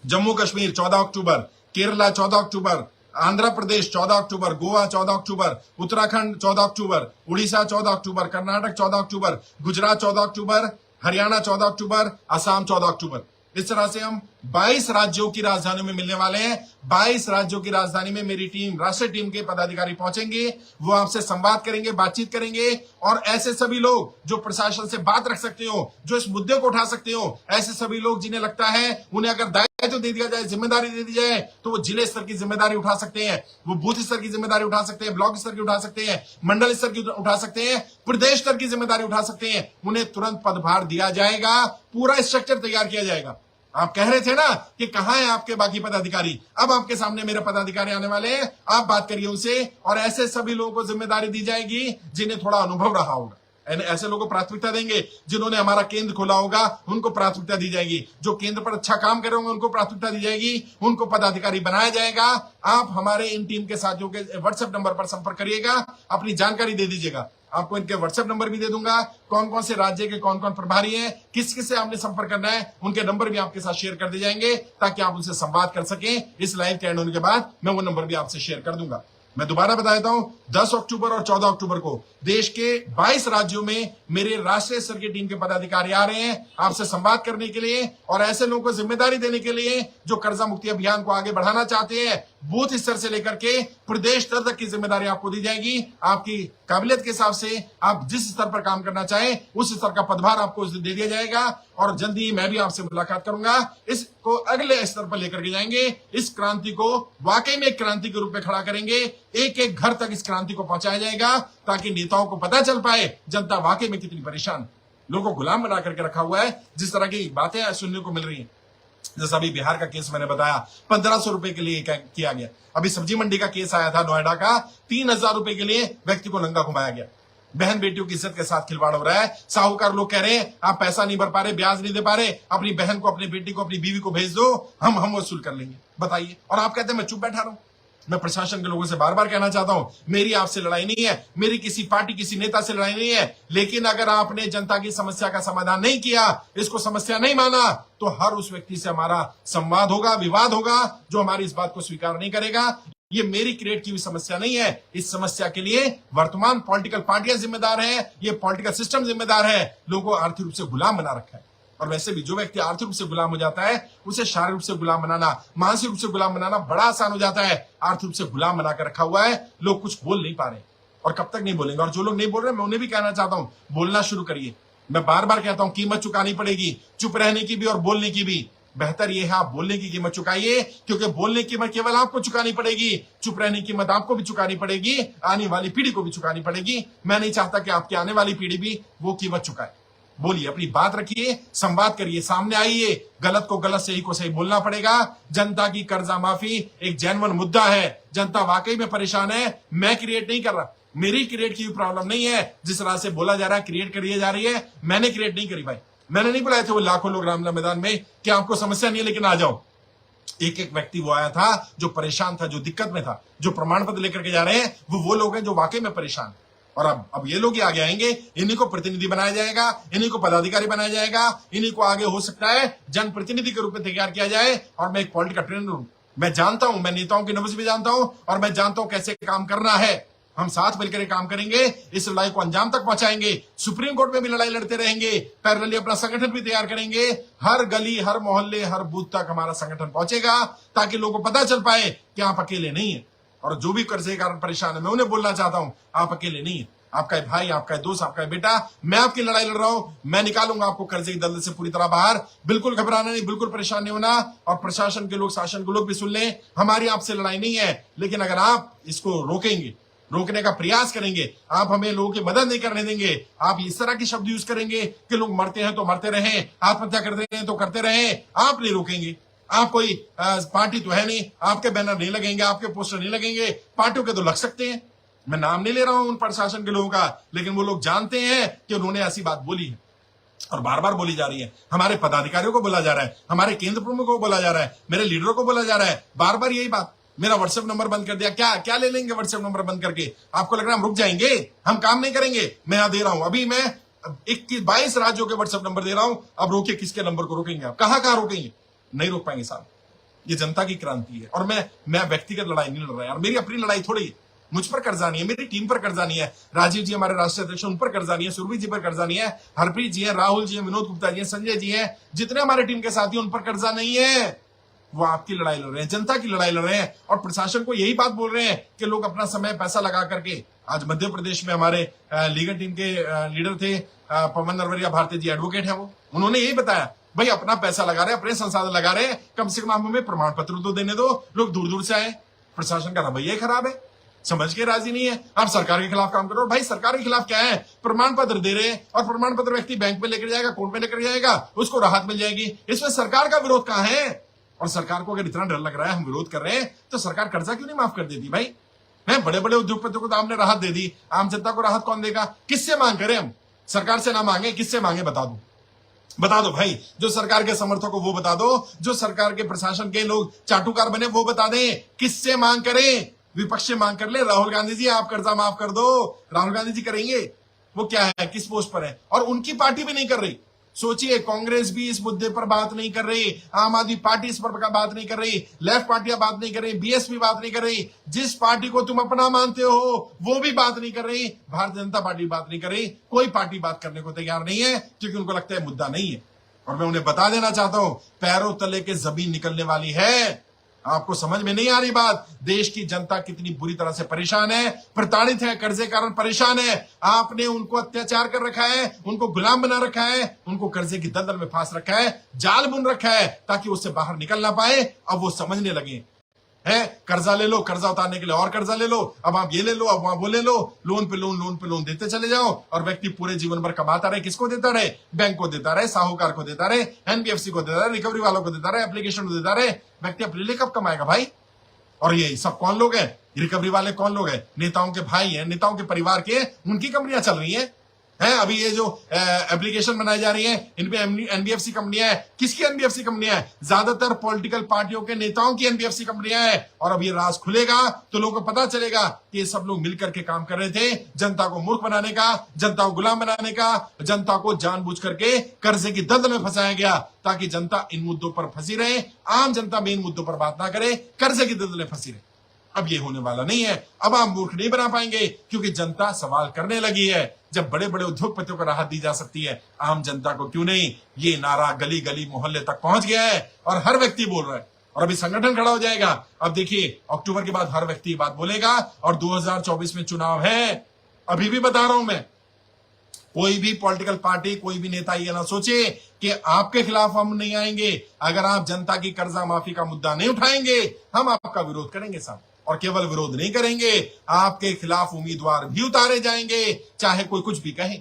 जम्मू कश्मीर 14 अक्टूबर, केरला 14 अक्टूबर, आंध्र प्रदेश 14 अक्टूबर, गोवा 14 अक्टूबर, उत्तराखंड 14 अक्टूबर, उड़ीसा 14 अक्टूबर, कर्नाटक 14 अक्टूबर, गुजरात 14 अक्टूबर, हरियाणा 14 अक्टूबर, असम 14 अक्टूबर। इस तरह से हम 22 राज्यों की राजधानी में मिलने वाले हैं। 22 राज्यों की राजधानी में मेरी टीम, राष्ट्रीय टीम के पदाधिकारी पहुंचेंगे। वो आपसे संवाद करेंगे, बातचीत करेंगे और ऐसे सभी लोग जो प्रशासन से बात रख सकते हो, जो इस मुद्दे को उठा सकते हो, ऐसे सभी लोग जिन्हें लगता है उन्हें अगर दायित्व दे दिया जाए, जिम्मेदारी दे दी जाए, तो वो जिले स्तर की जिम्मेदारी उठा सकते हैं, वो बूथ स्तर की जिम्मेदारी उठा सकते हैं, ब्लॉक स्तर की उठा सकते हैं, मंडल स्तर की उठा सकते हैं, प्रदेश स्तर की जिम्मेदारी उठा सकते हैं। उन्हें तुरंत पदभार दिया जाएगा, पूरा स्ट्रक्चर तैयार किया जाएगा। आप कह रहे थे ना कि कहां है आपके बाकी पदाधिकारी, अब आपके सामने मेरे पदाधिकारी आने वाले हैं, आप बात करिए उनसे और ऐसे सभी लोगों को जिम्मेदारी दी जाएगी जिन्हें थोड़ा अनुभव रहा होगा। ऐसे लोगों को प्राथमिकता देंगे। जिन्होंने हमारा केंद्र खोला होगा उनको प्राथमिकता दी जाएगी, जो केंद्र पर अच्छा काम कर रहे होंगे उनको प्राथमिकता दी जाएगी, उनको पदाधिकारी बनाया जाएगा। आप हमारे इन टीम के साथियों के व्हाट्सएप नंबर पर संपर्क करिएगा, अपनी जानकारी दे दीजिएगा। आपको इनके व्हाट्सएप नंबर भी दे दूंगा, कौन कौन से राज्य के कौन कौन प्रभारी हैं, किस किस से आपने संपर्क करना है, उनके नंबर भी आपके साथ शेयर कर दिए जाएंगे ताकि आप उनसे संवाद कर सकें। इस लाइव के एंड होने के बाद मैं वो नंबर भी आपसे शेयर कर दूंगा। मैं दोबारा बता देता हूं 10 अक्टूबर और 14 अक्टूबर को देश के 22 राज्यों में मेरे राष्ट्रीय स्तर की टीम के पदाधिकारी आ रहे हैं आपसे संवाद करने के लिए और ऐसे लोगों को जिम्मेदारी देने के लिए जो कर्जा मुक्ति अभियान को आगे बढ़ाना चाहते हैं। बूथ स्तर से लेकर के प्रदेश स्तर तक की जिम्मेदारी आपको दी जाएगी। आपकी काबिलियत के हिसाब से आप जिस स्तर पर काम करना चाहें उस स्तर का पदभार आपको दे दिया जाएगा और जल्दी ही मैं भी आपसे मुलाकात करूंगा। इसको अगले स्तर पर लेकर के जाएंगे, इस क्रांति को वाकई में एक क्रांति के रूप में खड़ा करेंगे। एक एक घर तक इस क्रांति को पहुंचाया जाएगा ताकि नेताओं को पता चल पाए जनता वाकई में कितनी परेशान, लोगों को गुलाम बना करके रखा हुआ है। जिस तरह की बातें सुनने को मिल रही हैं, जैसा अभी बिहार का केस मैंने बताया 1500 रुपए के लिए किया गया। अभी सब्जी मंडी का केस आया था नोएडा का, 3000 रुपए के लिए व्यक्ति को नंगा घुमाया गया। बहन बेटियों की इज्जत के साथ खिलवाड़ हो रहा है। साहूकार लोग कह रहे हैं आप पैसा नहीं भर पा रहे, ब्याज नहीं दे पा रहे, अपनी बहन को, अपनी बेटी को, अपनी बीवी को भेज दो, हम वसूल कर लेंगे। बताइए, और आप कहते हैं मैं चुप बैठा रहा हूं। मैं प्रशासन के लोगों से बार बार कहना चाहता हूं, मेरी आपसे लड़ाई नहीं है, मेरी किसी पार्टी किसी नेता से लड़ाई नहीं है, लेकिन अगर आपने जनता की समस्या का समाधान नहीं किया, इसको समस्या नहीं माना, तो हर उस व्यक्ति से हमारा संवाद होगा, विवाद होगा जो हमारी इस बात को स्वीकार नहीं करेगा। ये मेरी क्रिएट की हुई समस्या नहीं है। इस समस्या के लिए वर्तमान पॉलिटिकल पार्टियां जिम्मेदार हैं, ये पॉलिटिकल सिस्टम जिम्मेदार है। लोगों को आर्थिक रूप से गुलाम बना रखा है और वैसे भी जो व्यक्ति आर्थिक रूप से गुलाम हो जाता है उसे शारीरिक रूप से गुलाम बनाना, मानसिक रूप से गुलाम बनाना बड़ा आसान हो जाता है। आर्थिक रूप से गुलाम बनाकर रखा हुआ है, लोग कुछ बोल नहीं पा रहे और कब तक नहीं बोलेंगे। और जो लोग नहीं बोल रहे मैं उन्हें भी कहना चाहता हूं, बोलना शुरू करिए। मैं बार बार कहता हूं कीमत चुकानी पड़ेगी, चुप रहने की भी और बोलने की भी। बेहतर यह है आप बोलने की कीमत चुकाइए, क्योंकि बोलने की कीमत केवल आपको चुकानी पड़ेगी, चुप रहने की कीमत आपको भी चुकानी पड़ेगी, आने वाली पीढ़ी को भी चुकानी पड़ेगी। मैं नहीं चाहता कि आपकी आने वाली पीढ़ी भी वो कीमत चुकाए। बोलिए, अपनी बात रखिए, संवाद करिए, सामने आइए। गलत को गलत, सही को सही बोलना पड़ेगा। जनता की कर्जा माफी एक जेन्युइन मुद्दा है। जनता वाकई में परेशान है। मैं क्रिएट नहीं कर रहा, मेरी क्रिएट की प्रॉब्लम नहीं है। जिस तरह से बोला जा रहा है क्रिएट करी जा रही है, मैंने क्रिएट नहीं करी भाई। मैंने नहीं बुलाए थे वो लाखों लोग रामलीला मैदान में कि आपको समस्या नहीं है लेकिन आ जाओ। एक एक व्यक्ति वो आया था जो परेशान था, जो दिक्कत में था। जो प्रमाण पत्र लेकर के जा रहे हैं वो लोग हैं जो वाकई में परेशान हैं। और अब ये लोग ही आगे आएंगे, इन्हीं को प्रतिनिधि बनाया जाएगा, इन्हीं को पदाधिकारी बनाया जाएगा, इन्हीं को आगे हो सकता है जनप्रतिनिधि के रूप में तैयार किया जाए। और मैं एक पॉलिटिकल ट्रेनर हूं, मैं जानता हूं, मैं नेताओं की नब्ज भी जानता हूं और मैं जानता हूं कैसे काम करना है। हम साथ मिलकर काम करेंगे, इस लड़ाई को अंजाम तक पहुंचाएंगे। सुप्रीम कोर्ट में भी लड़ाई लड़ते रहेंगे, पैरेलली अपना संगठन भी तैयार करेंगे। हर गली, हर मोहल्ले, हर बूथ तक हमारा संगठन पहुंचेगा ताकि लोगों को पता चल पाए कि आप अकेले नहीं है। और जो भी कर्जे के कारण परेशान है, मैं उन्हें बोलना चाहता हूं, आप अकेले नहीं है। आपका भाई, आपका दोस्त, आपका बेटा, मैं आपकी लड़ाई लड़ रहा हूं। मैं निकालूंगा आपको कर्जे की दलदल से पूरी तरह बाहर। बिल्कुल घबराना नहीं, बिल्कुल परेशान नहीं होना। और प्रशासन के लोग, शासन के लोग भी सुन लें, हमारी आपसे लड़ाई नहीं है, लेकिन अगर आप इसको रोकेंगे, रोकने का प्रयास करेंगे, आप हमें लोगों की मदद नहीं करने देंगे, आप इस तरह के शब्द यूज करेंगे कि लोग मरते हैं तो मरते रहें, आत्महत्या करते हैं तो करते रहें, आप नहीं रोकेंगे। आप कोई पार्टी तो है नहीं, आपके बैनर नहीं लगेंगे, आपके पोस्टर नहीं लगेंगे। पार्टियों के तो लग सकते हैं, मैं नाम नहीं ले रहा हूं उन प्रशासन के लोगों का, लेकिन वो लोग जानते हैं कि उन्होंने ऐसी बात बोली है और बार बार बोली जा रही है। हमारे पदाधिकारियों को बोला जा रहा है, हमारे केंद्र प्रमुखों को बोला जा रहा है, मेरे लीडरों को बोला जा रहा है, बार बार यही बात। मेरा व्हाट्सएप नंबर बंद कर दिया, क्या ले लेंगे व्हाट्सएप नंबर बंद करके? आपको लग रहा है हम रुक जाएंगे? हम काम नहीं करेंगे? मैं यहां दे रहा हूं, अभी मैं 22 राज्यों के व्हाट्सएप नंबर दे रहा हूं। अब रोके, किसके नंबर को रोकेंगे आप? कहां रोकेंगे? नहीं रोक पाएंगे साहब। ये जनता की क्रांति है और मैं व्यक्तिगत लड़ाई नहीं लड़ रहा यार। मेरी अपनी लड़ाई थोड़ी है, मुझ पर कर्जा नहीं है, मेरी टीम पर कर्जा नहीं है। राजीव जी हमारे राष्ट्रीय अध्यक्ष, उन पर कर्जा नहीं है, सुरभि जी पर कर्जा नहीं है, हरप्रीत जी है, राहुल जी है, विनोद गुप्ता जी है, संजय जी है, जितने हमारे टीम के साथी उन पर कर्जा नहीं है। वो आपकी लड़ाई लड़ रहे हैं, जनता की लड़ाई लड़ रहे हैं। और प्रशासन को यही बात बोल रहे हैं कि लोग अपना समय, पैसा लगा करके। आज मध्य प्रदेश में हमारे लीगल टीम के लीडर थे पवन नरवरिया भारती जी, एडवोकेट है वो, उन्होंने यही बताया, भाई अपना पैसा लगा रहे हैं, अपने संसाधन लगा रहे हैं, कम से कम हमें प्रमाण पत्र तो देने दो, लोग दूर दूर से आए। प्रशासन का रवैया खराब है, समझ के राजी नहीं है। आप सरकार के खिलाफ काम करो। भाई सरकार के खिलाफ क्या है? प्रमाण पत्र दे रहे हैं और प्रमाण पत्र व्यक्ति बैंक में लेकर जाएगा, कोर्ट में लेकर जाएगा, उसको राहत मिल जाएगी। इसमें सरकार का विरोध कहां है? और सरकार को अगर इतना डर लग रहा है, हम विरोध कर रहे हैं, तो सरकार कर्जा क्यों नहीं माफ कर देती? भाई मैं बड़े बड़े उद्योगपतियों को तो आपने राहत दे दी, आम जनता को राहत कौन देगा? किससे मांग करें हम? सरकार से ना मांगे, किससे मांगे? बता दो भाई। जो सरकार के समर्थक हो वो बता दो, जो सरकार के प्रशासन के लोग चाटुकार बने वो बता दें, किससे मांग करें? विपक्ष से मांग कर ले, राहुल गांधी जी आप कर्जा माफ कर दो। राहुल गांधी जी करेंगे? वो क्या है, किस पोस्ट पर है? और उनकी पार्टी भी नहीं कर रही। सोचिए, कांग्रेस भी इस मुद्दे पर बात नहीं कर रही, आम आदमी पार्टी इस पर बात नहीं कर रही, लेफ्ट पार्टियां बात नहीं कर रही, बीएसपी बात नहीं कर रही, जिस पार्टी को तुम अपना मानते हो वो भी बात नहीं कर रही, भारतीय जनता पार्टी बात नहीं कर रही, कोई पार्टी बात करने को तैयार नहीं है क्योंकि उनको लगता है मुद्दा नहीं है। और मैं उन्हें बता देना चाहता हूं, पैरों तले के जमीन निकलने वाली है। आपको समझ में नहीं आ रही बात? देश की जनता कितनी बुरी तरह से परेशान है, प्रताड़ित है, कर्जे कारण परेशान है। आपने उनको अत्याचार कर रखा है, उनको गुलाम बना रखा है, उनको कर्जे की दलदल में फांस रखा है, जाल बुन रखा है ताकि उससे बाहर निकल ना पाए। अब वो समझने लगे है, कर्जा ले लो, कर्जा उतारने के लिए और कर्जा ले लो, अब आप ये ले लो, अब वहां वो ले लो, लोन पे लोन, लोन पे लोन देते चले जाओ। और व्यक्ति पूरे जीवन भर कमाता रहे, किसको देता रहे? बैंक को देता रहे, साहूकार को देता रहे, एनबीएफसी को देता रहे, रिकवरी वालों को देता रहे, एप्लीकेशन को देता रहे। व्यक्ति अपने लिए कब कमाएगा भाई? और ये सब कौन लोग हैं? रिकवरी वाले कौन लोग हैं? नेताओं के भाई हैं, नेताओं के परिवार के, उनकी कंपनियां चल रही हैं। अभी ये जो एप्लीकेशन बनाई जा रही है, इनपे एनबीएफसी कंपनियां है। किसकी एनबीएफसी कंपनियां है? ज्यादातर पॉलिटिकल पार्टियों के नेताओं की एनबीएफसी कंपनियां है। और अब ये राज खुलेगा तो लोगों को पता चलेगा कि ये सब लोग मिलकर के काम कर रहे थे, जनता को मूर्ख बनाने का, जनता को गुलाम बनाने का, जनता को जानबूझ करके कर्जे की दलदल में फंसाया गया ताकि जनता इन मुद्दों पर फंसी रहे, आम जनता में इन मुद्दों पर बात ना करे, कर्जे की दलदल में फंसी रहे। अब ये होने वाला नहीं है। अब आप मूर्ख नहीं बना पाएंगे क्योंकि जनता सवाल करने लगी है। जब बड़े बड़े उद्योगपतियों को राहत दी जा सकती है, आम जनता को क्यों नहीं? ये नारा गली गली मोहल्ले तक पहुंच गया है और हर व्यक्ति बोल रहा है। और अभी संगठन खड़ा हो जाएगा। अब देखिए, अक्टूबर के बाद हर व्यक्ति बात बोलेगा और 2024 में चुनाव है। अभी भी बता रहा हूं मैं, कोई भी पॉलिटिकल पार्टी, कोई भी नेता ये ना सोचे कि आपके खिलाफ हम नहीं आएंगे। अगर आप जनता की कर्जा माफी का मुद्दा नहीं उठाएंगे, हम आपका विरोध करेंगे साहब। और केवल विरोध नहीं करेंगे, आपके खिलाफ उम्मीदवार भी उतारे जाएंगे, चाहे कोई कुछ भी कहे।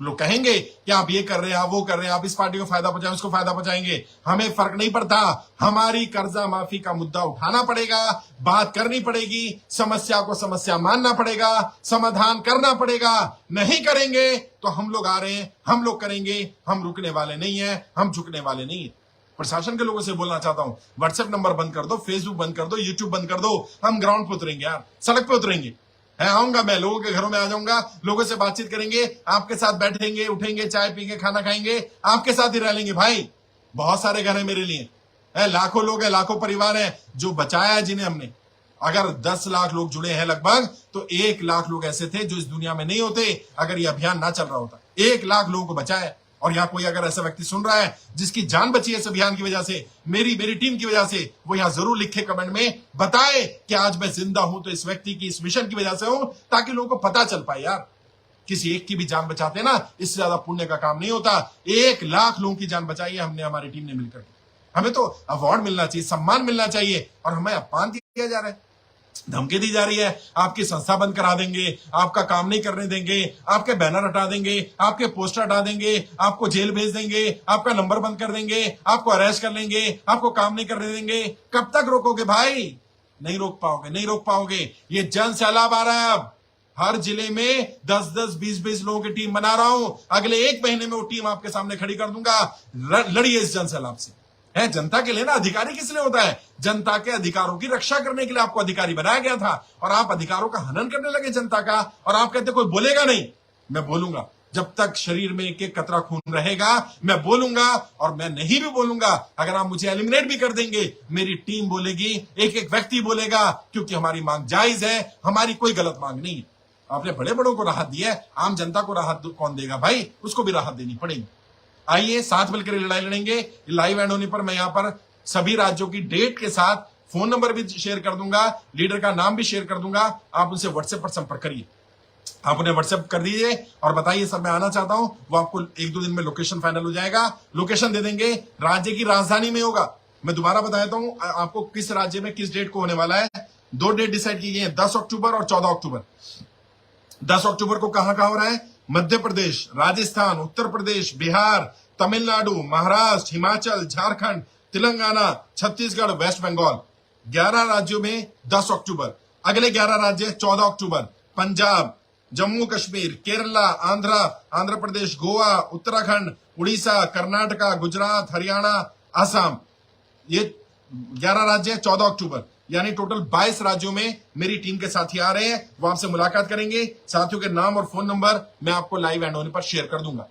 लोग कहेंगे कि आप ये कर रहे हैं, आप वो कर रहे हैं, आप इस पार्टी को फायदा पहुंचाएं, उसको फायदा पहुंचाएंगे, हमें फर्क नहीं पड़ता। हमारी कर्जा माफी का मुद्दा उठाना पड़ेगा, बात करनी पड़ेगी, समस्या को समस्या मानना पड़ेगा, समाधान करना पड़ेगा। नहीं करेंगे तो हम लोग आ रहे हैं, हम लोग करेंगे, हम रुकने वाले नहीं है, हम झुकने वाले नहीं है। प्रशासन के लोगों से बोलना चाहता हूं, व्हाट्सएप नंबर बंद कर दो, फेसबुक बंद कर दो, यूट्यूब बंद कर दो, हम ग्राउंड पे उतरेंगे यार, सड़क पे उतरेंगे। आऊंगा मैं, लोगों के घरों में आ जाऊंगा, लोगों से बातचीत करेंगे, आपके साथ बैठेंगे, उठेंगे, चाय पीएंगे, खाना खाएंगे, आपके साथ ही रह लेंगे भाई। बहुत सारे घर है मेरे लिए, लाखों लोग हैं, लाखों परिवार हैं जो बचाया है, जिन्हें हमने, अगर 10 लाख लोग जुड़े हैं लगभग, तो 1 लाख लोग ऐसे थे जो इस दुनिया में नहीं होते अगर ये अभियान ना चल रहा होता। 1 लाख लोगों को बचाया। और यहां कोई अगर ऐसा व्यक्ति सुन रहा है जिसकी जान बची है इस अभियान की वजह से, मेरी टीम की वजह से, वो यहां जरूर लिखे कमेंट में, बताए कि आज मैं जिंदा हूं तो इस व्यक्ति की, इस मिशन की वजह से हूं, ताकि लोगों को पता चल पाए यार, किसी एक की भी जान बचाते ना, इससे ज्यादा पुण्य का काम नहीं होता। 1 लाख लोगों की जान बचाई है हमने, हमारी टीम ने मिलकर। हमें तो अवार्ड मिलना चाहिए, सम्मान मिलना चाहिए, और हमें अपमान किया जा रहा है, धमकी दी जा रही है, आपकी संस्था बंद करा देंगे, आपका काम नहीं करने देंगे, आपके बैनर हटा देंगे, आपके पोस्टर हटा देंगे, आपको जेल भेज देंगे, आपका नंबर बंद कर देंगे, आपको अरेस्ट कर लेंगे, आपको काम नहीं करने देंगे। कब तक रोकोगे भाई? नहीं रोक पाओगे, नहीं रोक पाओगे। ये जन सैलाब आ रहा है अब, हर जिले में 10-10, 20-20 लोगों की टीम बना रहा हूं, अगले 1 महीने में वो टीम आपके सामने खड़ी कर दूंगा। लड़िए इस जन सैलाब से। है जनता के लिए ना, अधिकारी किस लिए होता है? जनता के अधिकारों की रक्षा करने के लिए आपको अधिकारी बनाया गया था, और आप अधिकारों का हनन करने लगे जनता का, और आप कहते कोई बोलेगा नहीं। मैं बोलूंगा, जब तक शरीर में एक एक कतरा खून रहेगा मैं बोलूंगा, और मैं नहीं भी बोलूंगा अगर आप मुझे एलिमिनेट भी कर देंगे, मेरी टीम बोलेगी, एक एक व्यक्ति बोलेगा, क्योंकि हमारी मांग जायज है, हमारी कोई गलत मांग नहीं है। आपने बड़े बड़ों को राहत दी है, आम जनता को राहत कौन देगा भाई? उसको भी राहत देनी पड़ेगी। आइए साथ मिलकर लड़ाई लड़ेंगे। लाइव एंड होने पर मैं यहां पर सभी राज्यों की डेट के साथ फोन नंबर भी शेयर कर दूंगा, लीडर का नाम भी शेयर कर दूंगा। आप उनसे व्हाट्सएप पर संपर्क करिए, आप उन्हें व्हाट्सएप कर दीजिए और बताइए सर मैं आना चाहता हूं। वो आपको 1-2 दिन में लोकेशन फाइनल हो जाएगा, लोकेशन दे देंगे, राज्य की राजधानी में होगा। मैं दोबारा बता देता हूं आपको किस राज्य में किस डेट को होने वाला है। 2 डेट डिसाइड की गई है, 10 अक्टूबर और 14 अक्टूबर। 10 अक्टूबर को कहां हो रहा है? मध्य प्रदेश, राजस्थान, उत्तर प्रदेश, बिहार, तमिलनाडु, महाराष्ट्र, हिमाचल, झारखंड, तेलंगाना, छत्तीसगढ़, वेस्ट बंगाल। 11 राज्यों में 10 अक्टूबर। अगले 11 राज्य 14 अक्टूबर, पंजाब, जम्मू कश्मीर, केरला, आंध्र प्रदेश, गोवा, उत्तराखंड, उड़ीसा, कर्नाटका, गुजरात, हरियाणा, असम। ये 11 राज्य 14 अक्टूबर, यानी टोटल 22 राज्यों में मेरी टीम के साथी आ रहे हैं। वो आपसे मुलाकात करेंगे, साथियों के नाम और फोन नंबर मैं आपको लाइव एंड होने पर शेयर कर दूंगा।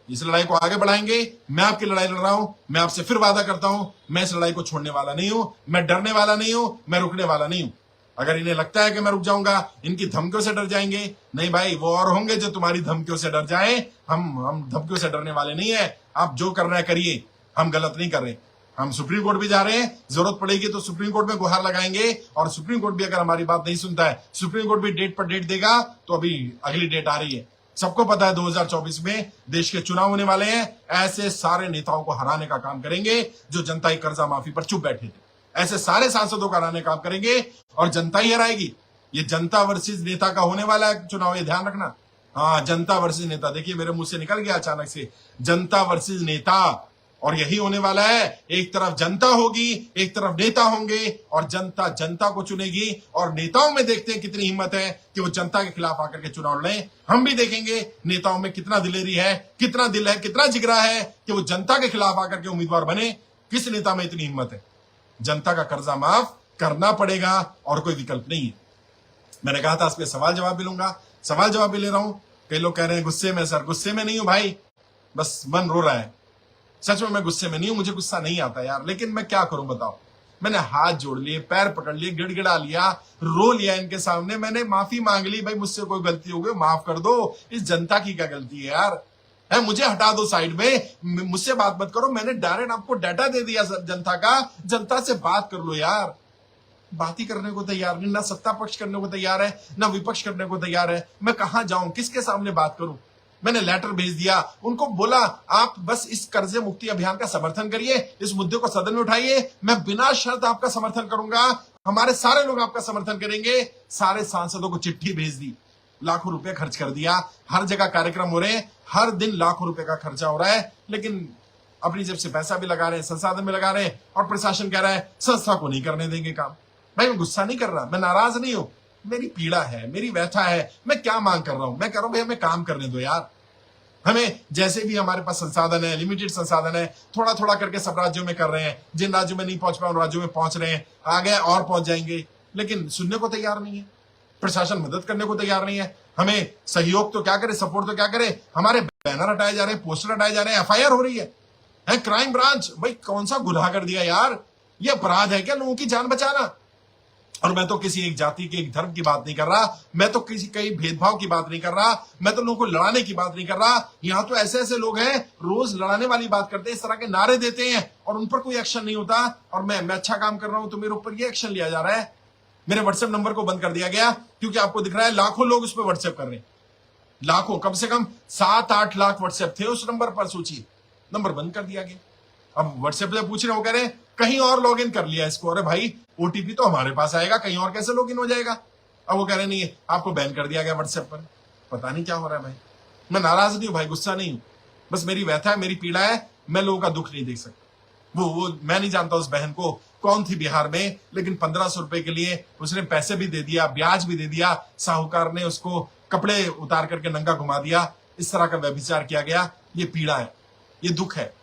इस लड़ाई को आगे बढ़ाएंगे। मैं आपकी लड़ाई लड़ रहा हूं, मैं आपसे फिर वादा करता हूं, मैं इस लड़ाई को छोड़ने वाला नहीं हूं, मैं डरने वाला नहीं हूं, मैं रुकने वाला नहीं हूं। अगर इन्हें लगता है कि मैं रुक जाऊंगा, इनकी धमकियों से डर जाएंगे, नहीं भाई, वो और होंगे जो तुम्हारी धमकियों से डर जाए। हम धमकियों से डरने वाले नहीं है। आप जो करना है करिए, हम गलत नहीं कर रहे। हम सुप्रीम कोर्ट भी जा रहे हैं, जरूरत पड़ेगी तो सुप्रीम कोर्ट में गुहार लगाएंगे, और सुप्रीम कोर्ट भी अगर हमारी बात नहीं सुनता है, सुप्रीम कोर्ट भी डेट पर डेट देगा। तो अभी अगली डेट आ रही है, सबको पता है 2024 में देश के चुनाव होने वाले हैं। ऐसे सारे नेताओं को हराने का काम करेंगे जो जनता की कर्जा माफी पर चुप बैठे थे, ऐसे सारे सांसदों को हराने का काम करेंगे, और जनता ही हराएगी। ये जनता वर्सेस नेता का होने वाला है चुनाव, ये ध्यान रखना। हाँ, जनता वर्सेस नेता, देखिए मेरे मुंह से निकल गया अचानक से, जनता वर्सेस नेता, और यही होने वाला है। एक तरफ जनता होगी, एक तरफ नेता होंगे, और जनता जनता को चुनेगी। और नेताओं में देखते हैं कितनी हिम्मत है कि वो जनता के खिलाफ आकर के चुनाव लड़ें। हम भी देखेंगे नेताओं में कितना दिलेरी है, कितना दिल है, कितना जिगरा है कि वो जनता के खिलाफ आकर के उम्मीदवार बने। किस नेता में इतनी हिम्मत है? जनता का कर्जा माफ करना पड़ेगा, और कोई विकल्प नहीं है। मैंने कहा था इस पे सवाल जवाब भी लूंगा, सवाल जवाब भी ले रहा हूं। कई लोग कह रहे हैं गुस्से में। सर गुस्से में नहीं हूं भाई, बस मन रो रहा है। सच में मैं गुस्से में नहीं हूं, मुझे गुस्सा नहीं आता यार, लेकिन मैं क्या करूं बताओ। मैंने हाथ जोड़ लिए, पैर पकड़ लिए, गिड़गिड़ा लिया, रो लिया इनके सामने, मैंने माफी मांग ली, भाई मुझसे कोई गलती हो गई माफ कर दो। इस जनता की क्या गलती है यार? मुझे हटा दो साइड में, मुझसे बात मत करो। मैंने डायरेक्ट आपको डाटा दे दिया जनता का, जनता से बात कर लो यार। बात ही करने को तैयार नहीं, ना सत्ता पक्ष करने को तैयार है, ना विपक्ष करने को तैयार है। मैं कहां जाऊं, किसके सामने बात करूं? मैंने लेटर भेज दिया, उनको बोला आप बस इस कर्जे मुक्ति अभियान का समर्थन करिए, इस मुद्दे को सदन में उठाइए, मैं बिना शर्त आपका समर्थन करूंगा, हमारे सारे लोग आपका समर्थन करेंगे। सारे सांसदों को चिट्ठी भेज दी, लाखों रुपए खर्च कर दिया, हर जगह कार्यक्रम हो रहे हैं, हर दिन लाखों रुपए का खर्चा हो रहा है, लेकिन अपनी जेब से पैसा भी लगा रहे हैं, संसाधन भी लगा रहे हैं, और प्रशासन कह रहा है संस्था को नहीं करने देंगे काम। भाई मैं गुस्सा नहीं कर रहा, मैं नाराज नहीं हूं, मेरी पीड़ा है, मेरी व्यथा है, मैं क्या मांग कर रहा हूं, मैं कह रहा हूं भाई हमें काम करने दो यार। हमें जैसे भी हमारे पास संसाधन है, लिमिटेड संसाधन है, थोड़ा थोड़ा करके सब राज्यों में कर रहे हैं, जिन राज्यों में नहीं पहुंच पाए उन राज्यों में पहुंच रहे हैं, आगे और पहुंच जाएंगे, लेकिन सुनने को तैयार नहीं है, प्रशासन मदद करने को तैयार नहीं है। हमें सहयोग तो क्या करे, सपोर्ट तो क्या करे, हमारे बैनर हटाए जा रहे हैं, पोस्टर हटाए जा रहे हैं, एफआईआर हो रही है क्राइम ब्रांच। भाई कौन सा गुनाह कर दिया यार, ये अपराध है क्या लोगों की जान बचाना? और मैं तो किसी एक जाति के एक धर्म की बात नहीं कर रहा, मैं तो किसी कई भेदभाव की बात नहीं कर रहा, मैं तो लोगों को लड़ाने की बात नहीं कर रहा। यहां तो ऐसे ऐसे लोग हैं रोज लड़ाने वाली बात करते हैं, इस तरह के नारे देते हैं और उन पर कोई एक्शन नहीं होता। और मैं अच्छा काम कर रहा हूं तो मेरे ऊपर ये एक्शन लिया जा रहा है। मेरे व्हाट्सएप नंबर को बंद कर दिया गया क्योंकि आपको दिख रहा है लाखों लोग उस पर व्हाट्सएप कर रहे हैं, लाखों, कम से कम 7-8 लाख व्हाट्सएप थे उस नंबर पर, सोचिए, नंबर बंद कर दिया गया। अब व्हाट्सएप से पूछ रहे हो, कह रहे हैं कहीं और लॉग इन कर लिया इसको। अरे भाई ओटीपी तो हमारे पास आएगा, कहीं और कैसे लॉग इन हो जाएगा? अब वो कह रहे नहीं आपको बैन कर दिया गया व्हाट्सएप पर। पता नहीं क्या हो रहा है भाई। मैं नाराज नहीं हूं भाई, गुस्सा नहीं हूं, बस मेरी व्यथा है, मेरी पीड़ा है, मैं लोगों का दुख नहीं देख सकता। वो मैं नहीं जानता उस बहन को कौन थी बिहार में, लेकिन 1500 रुपए के लिए उसने पैसे भी दे दिया, ब्याज भी दे दिया, साहूकार ने उसको कपड़े उतार करके नंगा घुमा दिया, इस तरह का व्यभिचार किया गया। ये पीड़ा है, ये दुख है।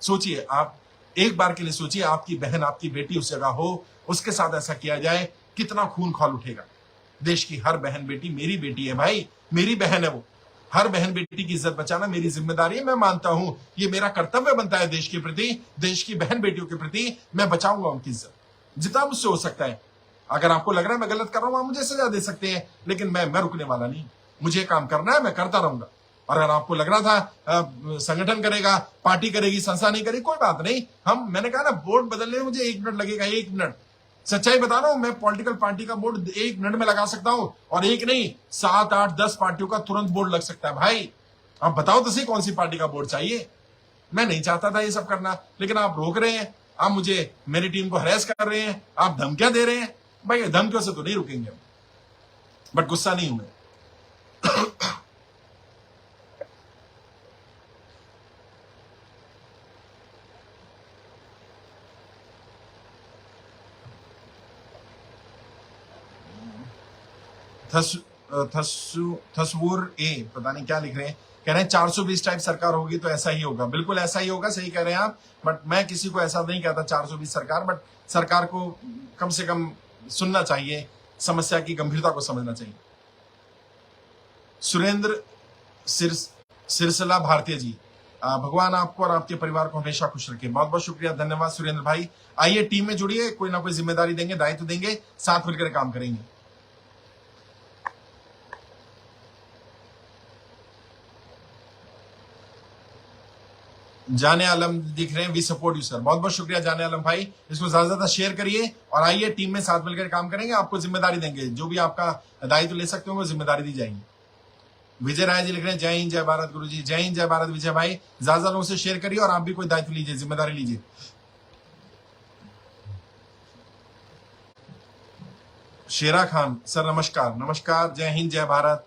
सोचिए, आप एक बार के लिए सोचिए, आपकी बहन, आपकी बेटी उस जगह हो, उसके साथ ऐसा किया जाए, कितना खून खौल उठेगा। देश की हर बहन बेटी मेरी बेटी है भाई, मेरी बहन है वो। हर बहन बेटी की इज्जत बचाना मेरी जिम्मेदारी है, मैं मानता हूं ये मेरा कर्तव्य बनता है देश के प्रति, देश की बहन बेटियों के प्रति। मैं बचाऊंगा उनकी इज्जत जितना मुझसे हो सकता है। अगर आपको लग रहा है मैं गलत कर रहा हूं, आप मुझे सजा दे सकते हैं, लेकिन मैं रुकने वाला नहीं। मुझे काम करना है, मैं करता रहूंगा। और अगर आपको लग रहा था संगठन करेगा, पार्टी करेगी, संस्था नहीं करेगी, कोई बात नहीं। मैंने कहा ना, बोर्ड बदलने में मुझे 1 मिनट लगेगा, 1 मिनट। सच्चाई बता रहा हूं, मैं पॉलिटिकल पार्टी का बोर्ड 1 मिनट में लगा सकता हूं, और एक नहीं 7, 8, 10 पार्टियों का तुरंत बोर्ड लग सकता है भाई। आप बताओ तो सही कौन सी पार्टी का बोर्ड चाहिए। मैं नहीं चाहता था ये सब करना, लेकिन आप रोक रहे हैं, आप मुझे, मेरी टीम को हरेस कर रहे हैं, आप धमकियां दे रहे हैं। भाई धमकियों से तो नहीं रुकेंगे, बट गुस्सा नहीं हूं मैं। थसवूर ए पता नहीं क्या लिख रहे हैं, कह रहे हैं 420 टाइप सरकार होगी तो ऐसा ही होगा। बिल्कुल ऐसा ही होगा, सही कह रहे हैं आप, बट मैं किसी को ऐसा नहीं कहता 420 सरकार, बट सरकार को कम से कम सुनना चाहिए, समस्या की गंभीरता को समझना चाहिए। सुरेंद्र सिरसला भारतीय जी, भगवान आपको और आपके परिवार को हमेशा खुश रखे। बहुत बहुत शुक्रिया, धन्यवाद सुरेंद्र भाई। आइए टीम में जुड़िए, कोई ना कोई जिम्मेदारी देंगे, दायित्व देंगे, साथ मिलकर काम करेंगे। जाने आलम दिख रहे हैं, वी सपोर्ट यू सर। बहुत बहुत शुक्रिया जाने आलम भाई, इसको ज्यादा ज्यादा शेयर करिए और आइए टीम में साथ मिलकर काम करेंगे। आपको जिम्मेदारी देंगे, जो भी आपका दायित्व ले सकते हो वो जिम्मेदारी दी जाएगी। विजय राय जी लिख रहे हैं, जय हिंद जय भारत गुरु जी। जय हिंद जय भारत विजय भाई, ज्यादा लोगों से शेयर करिए और आप भी कोई दायित्व लीजिए, जिम्मेदारी लीजिए। शेरा खान सर नमस्कार। नमस्कार, जय हिंद जय भारत।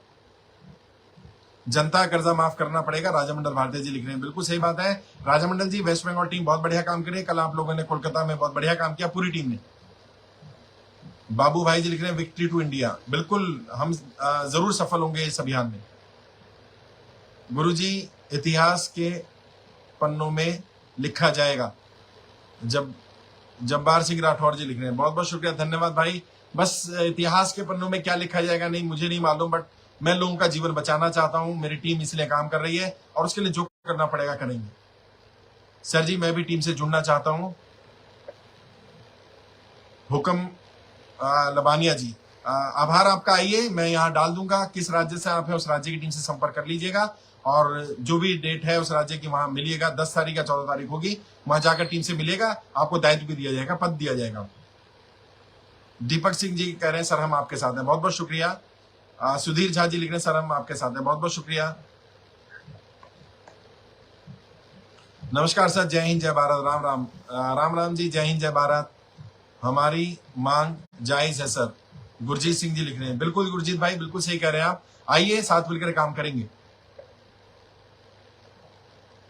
जनता कर्जा माफ करना पड़ेगा, राजामंडल भारतीय जी लिख रहे हैं। बिल्कुल सही बात है राजामंडल जी, वेस्ट बंगाल टीम बहुत बढ़िया काम करी। कल आप लोगों ने कोलकाता में बहुत बढ़िया काम किया, पूरी टीम ने। बाबू भाई जी लिख रहे हैं, विक्ट्री टू इंडिया। बिल्कुल हम जरूर सफल होंगे इस अभियान में। गुरुजी, इतिहास के पन्नों में लिखा जाएगा। जब्बार सिंह राठौर जी लिख रहे हैं, बहुत बहुत शुक्रिया, धन्यवाद भाई। बस इतिहास के पन्नों में क्या लिखा जाएगा नहीं मुझे नहीं मालूम, बट मैं लोगों का जीवन बचाना चाहता हूं, मेरी टीम इसलिए काम कर रही है और उसके लिए जो करना पड़ेगा करेंगे। सर जी, मैं भी टीम से जुड़ना चाहता हूं। हुक्म लबानिया जी, आभार आपका। आइए मैं यहाँ डाल दूंगा, किस राज्य से आप हैं उस राज्य की टीम से संपर्क कर लीजिएगा और जो भी डेट है उस राज्य की वहां मिलिएगा। 10 तारीख या 14 तारीख होगी, वहां जाकर टीम से मिलेगा, आपको दायित्व भी दिया जाएगा, पद दिया जाएगा। दीपक सिंह जी कह रहे हैं, सर हम आपके साथ हैं। बहुत बहुत शुक्रिया। सुधीर झा जी लिख रहे हैं, सर हम आपके साथ हैं। बहुत बहुत शुक्रिया। नमस्कार सर, जय हिंद जय भारत। राम राम। राम राम जी, जय हिंद जय भारत। हमारी मांग जायज है सर। गुरजीत सिंह जी लिख रहे हैं, बिल्कुल गुरजीत भाई, बिल्कुल सही कह रहे हैं आप, आइए साथ मिलकर काम करेंगे।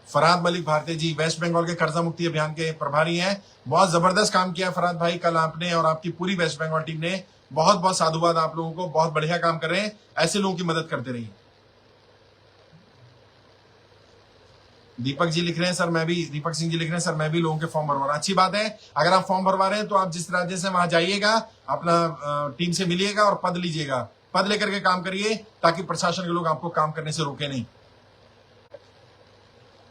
फरहाद मलिक भारती जी वेस्ट बंगाल के कर्जा मुक्ति अभियान के प्रभारी हैं, बहुत जबरदस्त काम किया फरहाद भाई कल आपने और आपकी पूरी वेस्ट बंगाल टीम ने, बहुत बहुत साधुवाद आप लोगों को, बहुत बढ़िया काम कर रहे हैं, ऐसे लोगों की मदद करते रहिए। दीपक जी लिख रहे हैं सर मैं भी, दीपक सिंह जी लिख रहे हैं सर मैं भी लोगों के फॉर्म भरवा रहा हूं। अच्छी बात है, अगर आप फॉर्म भरवा रहे हैं तो आप जिस राज्य से वहां जाइएगा, अपना टीम से मिलिएगा और पद लीजिएगा, पद लेकर के काम करिए ताकि प्रशासन के लोग आपको काम करने से रोके नहीं।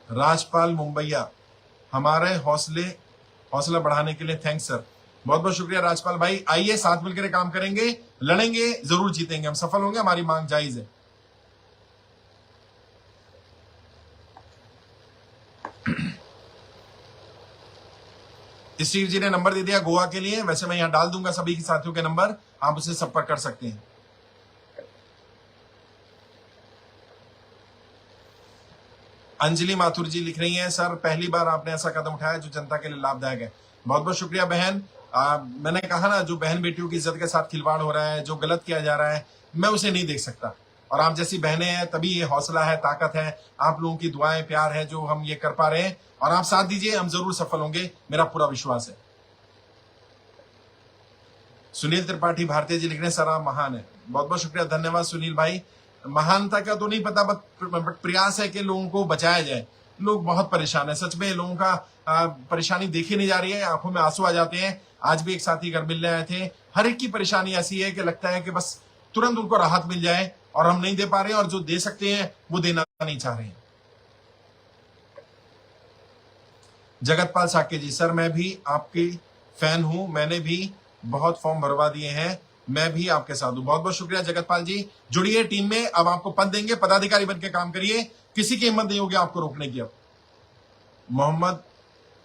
राजपाल मुंबईया, हमारे हौसला बढ़ाने के लिए थैंक्स सर, बहुत बहुत शुक्रिया राजपाल भाई। आइए साथ मिलकर काम करेंगे, लड़ेंगे, जरूर जीतेंगे, हम सफल होंगे, हमारी मांग जायज है। स्टीव जी ने नंबर दे दिया गोवा के लिए, वैसे मैं यहां डाल दूंगा सभी के साथियों के नंबर, आप उसे संपर्क कर सकते हैं। अंजलि माथुर जी लिख रही हैं सर पहली बार आपने ऐसा कदम उठाया जो जनता के लिए लाभदायक है, बहुत बहुत शुक्रिया बहन। मैंने कहा ना, जो बहन बेटियों की इज्जत के साथ खिलवाड़ हो रहा है, जो गलत किया जा रहा है, मैं उसे नहीं देख सकता, और आप जैसी बहनें हैं तभी ये हौसला है, ताकत है, आप लोगों की दुआएं प्यार है जो हम ये कर पा रहे हैं, और आप साथ दीजिए, हम जरूर सफल होंगे, मेरा पूरा विश्वास है। सुनील त्रिपाठी भारतीय जी लिख रहे हैं सर आप महान है, बहुत बहुत शुक्रिया, धन्यवाद सुनील भाई। महानता का तो नहीं पता, बट प्रयास है कि लोगों को बचाया जाए, लोग बहुत परेशान है, सच में लोगों का परेशानी देखी नहीं जा रही है, आंखों में आंसू आ जाते हैं। आज भी एक साथी घर मिलने आए थे, हर एक की परेशानी ऐसी है कि लगता है कि बस तुरंत उनको राहत मिल जाए, और हम नहीं दे पा रहे हैं, और जो दे सकते हैं वो देना नहीं चाह रहे हैं। जगतपाल साके जी, सर मैं भी आपकी फैन हूं, मैंने भी बहुत फॉर्म भरवा दिए हैं, मैं भी आपके साथ हूं, बहुत बहुत शुक्रिया जगतपाल जी, जुड़िए टीम में, अब आपको पद देंगे, पदाधिकारी बन के काम करिए, किसी की हिम्मत नहीं होगी आपको रोकने की। अब मोहम्मद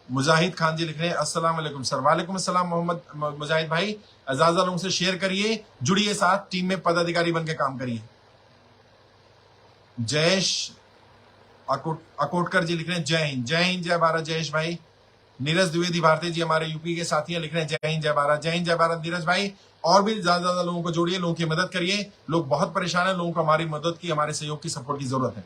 मुजाहिद खान जी लिख रहे हैं अस्सलाम वालेकुम सर, वालेकुम अस्सलाम मोहम्मद मुजाहिद भाई, ज्यादा लोगों से शेयर करिए, जुड़िए साथ, टीम में पदाधिकारी बन के काम करिए। जयेश अकोटकर जी लिख रहे हैं जय हिंद, जय हिंद जय भारत जयेश भाई। नीरज द्विवेदी भारती जी हमारे यूपी के साथी हैं, लिख रहे हैं जय हिंद जय भारत, जय हिंद जय भारत नीरज भाई, और भी ज्यादा लोगों को जोड़िए, लोगों की मदद करिए, लोग बहुत परेशान है, लोगों को हमारी मदद की, हमारे सहयोग की, सपोर्ट की जरूरत है।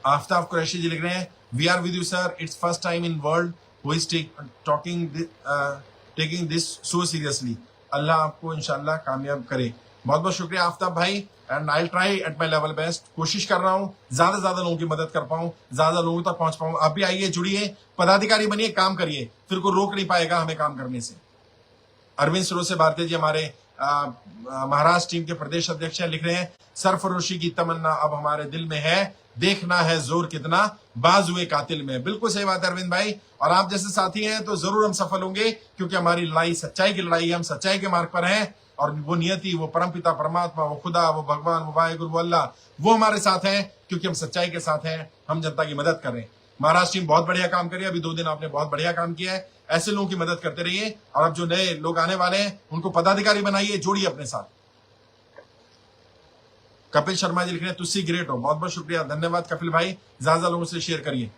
आफ्ताब कुरैशी जी लिख रहे हैं we are with you sir, it's first time in world who is taking this so seriously, Allah आपको इंशाल्लाह कामयाब करे, बहुत बहुत शुक्रिया आफ्ताब भाई, and I try at my level best, कोशिश कर रहा हूं ज्यादा लोगों की मदद कर पाऊं, ज्यादा लोगों तक पहुंच पाऊं। आप भी आइए, जुड़िए, पदाधिकारी बनिए, काम करिए, फिर कोई रोक नहीं पाएगा हमें काम करने से। अरविंद सरोसे भारती जी हमारे महाराष्ट्र टीम के प्रदेश अध्यक्ष हैं, लिख रहे हैं सरफरोशी की तमन्ना अब हमारे दिल में है, देखना है जोर कितना बाजुए कातिल में। बिल्कुल सही बात है अरविंद भाई, और आप जैसे साथी हैं तो जरूर हम सफल होंगे, क्योंकि हमारी लड़ाई सच्चाई की लड़ाई है, हम सच्चाई के मार्ग पर हैं, और वो नियति, वो परमपिता परमात्मा, वो खुदा, वो भगवान, वो वाहिगुरु, वो अल्लाह, वो हमारे साथ हैं, क्योंकि हम सच्चाई के साथ हैं, हम जनता की मदद कर रहे हैं। महाराष्ट्र टीम बहुत बढ़िया काम करी, अभी 2 दिन आपने बहुत बढ़िया काम किया है, ऐसे लोगों की मदद करते रहिए, और अब जो नए लोग आने वाले हैं उनको पदाधिकारी बनाइए, जोड़िए अपने साथ। कपिल शर्मा जी लिख रहे हैं तुसी ग्रेट हो, बहुत बहुत शुक्रिया, धन्यवाद कपिल भाई, ज्यादा लोगों से शेयर करिए।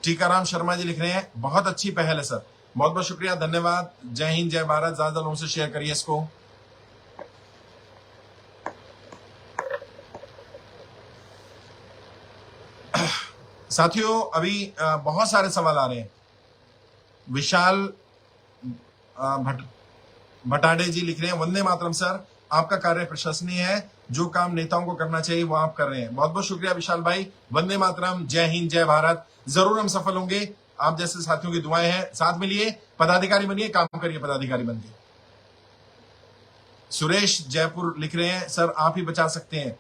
टीकाराम शर्मा जी लिख रहे हैं बहुत अच्छी पहल है सर, बहुत बहुत शुक्रिया, धन्यवाद, जय हिंद जय भारत, ज्यादा लोगों से शेयर करिए इसको। साथियों अभी बहुत सारे सवाल आ रहे हैं। विशाल भटाडे जी लिख रहे हैं वंदे मातरम सर, आपका कार्य प्रशंसनीय है, जो काम नेताओं को करना चाहिए वो आप कर रहे हैं, बहुत बहुत शुक्रिया विशाल भाई, वंदे मातरम, जय हिंद जय भारत, जरूर हम सफल होंगे, आप जैसे साथियों की दुआएं हैं, साथ मिलिए, पदाधिकारी बनिए, काम करिए पदाधिकारी बनके। सुरेश जयपुर लिख रहे हैं सर आप ही बचा सकते हैं,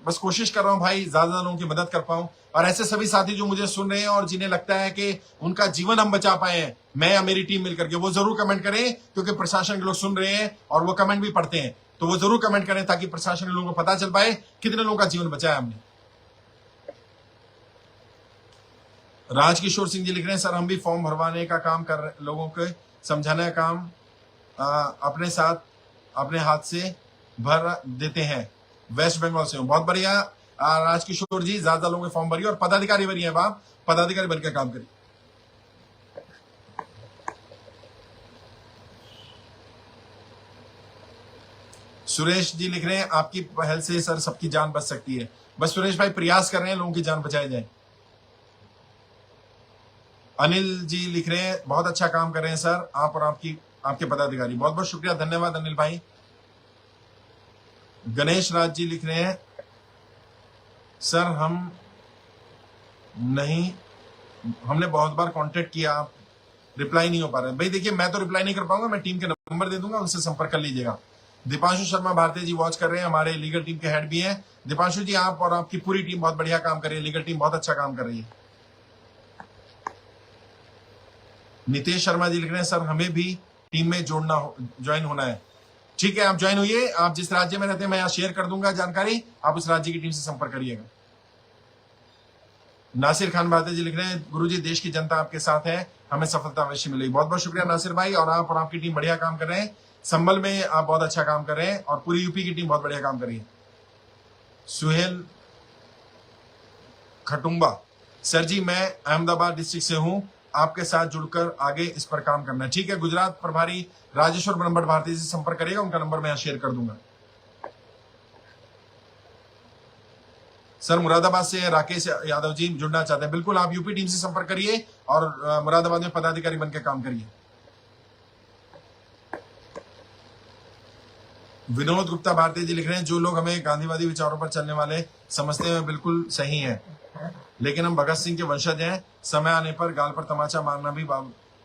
बस कोशिश कर रहा हूं भाई, ज्यादा लोगों की मदद कर पाऊं, और ऐसे सभी साथी जो मुझे सुन रहे हैं और जिन्हें लगता है कि उनका जीवन हम बचा पाए हैं, मैं या मेरी टीम मिलकर के, वो जरूर कमेंट करें, क्योंकि प्रशासन के लोग सुन रहे हैं और वो कमेंट भी पढ़ते हैं, तो वो जरूर कमेंट करें ताकि प्रशासन के लोगों को पता चल पाए कितने लोगों का जीवन बचाया हमने। राजकिशोर सिंह जी लिख रहे हैं सर हम भी फॉर्म भरवाने का काम कर रहे, लोगों को समझाने का काम अपने साथ अपने हाथ से भर देते हैं, वेस्ट बंगाल से हूं, बहुत बढ़िया राजकिशोर जी ज्यादा लोगों के फॉर्म भरिए और पदाधिकारी भरिए। अब आप पदाधिकारी बनकर काम करिए। सुरेश जी लिख रहे हैं आपकी पहल से सर सबकी जान बच सकती है। बस सुरेश भाई प्रयास कर रहे हैं लोगों की जान बचाई जाए। अनिल जी लिख रहे हैं बहुत अच्छा काम कर रहे हैं सर आप और आपके पदाधिकारी। बहुत बहुत शुक्रिया, धन्यवाद अनिल भाई। गणेश राज जी लिख रहे हैं सर हमने बहुत बार कांटेक्ट किया, आप रिप्लाई नहीं हो पा रहे। भाई देखिए मैं तो रिप्लाई नहीं कर पाऊंगा, मैं टीम के नंबर दे दूंगा, उनसे संपर्क कर लीजिएगा। दीपांशु शर्मा भारती जी वॉच कर रहे हैं, हमारे लीगल टीम के हेड भी हैं। दीपांशु जी आप और आपकी पूरी टीम बहुत बढ़िया काम कर रही है, लीगल टीम बहुत अच्छा काम कर रही है। नितेश शर्मा जी लिख रहे हैं सर हमें भी टीम में ज्वाइन होना है। ठीक है आप ज्वाइन होइए, आप जिस राज्य में रहते हैं मैं यहाँ शेयर कर दूंगा जानकारी, आप उस राज्य की टीम से संपर्क करिएगा। नासिर खान भारती जी लिख रहे हैं गुरुजी देश की जनता आपके साथ है, हमें सफलता अवश्य मिलेगी। बहुत बहुत शुक्रिया नासिर भाई, और आपकी टीम बढ़िया काम कर रहे हैं। संभल में आप बहुत अच्छा काम कर रहे हैं और पूरी यूपी की टीम बहुत बढ़िया काम कर रही है। सुहेल खटुंबा सर जी मैं अहमदाबाद डिस्ट्रिक्ट से हूं, आपके साथ जुड़कर आगे इस पर काम करना है। ठीक है, गुजरात प्रभारी राजेश्वर ब्रह्मट भारती से संपर्क करिएगा, उनका नंबर मैं यहाँ शेयर कर दूंगा। सर मुरादाबाद से राकेश यादव जी जुड़ना चाहते हैं, बिल्कुल आप यूपी टीम से संपर्क करिए और मुरादाबाद में पदाधिकारी बनकर काम करिए। विनोद गुप्ता भारती जी लिख रहे हैं जो लोग हमें गांधीवादी विचारों पर चलने वाले समझते हैं बिल्कुल सही है, लेकिन हम भगत सिंह के वंशज हैं, समय आने पर गाल पर तमाचा मारना भी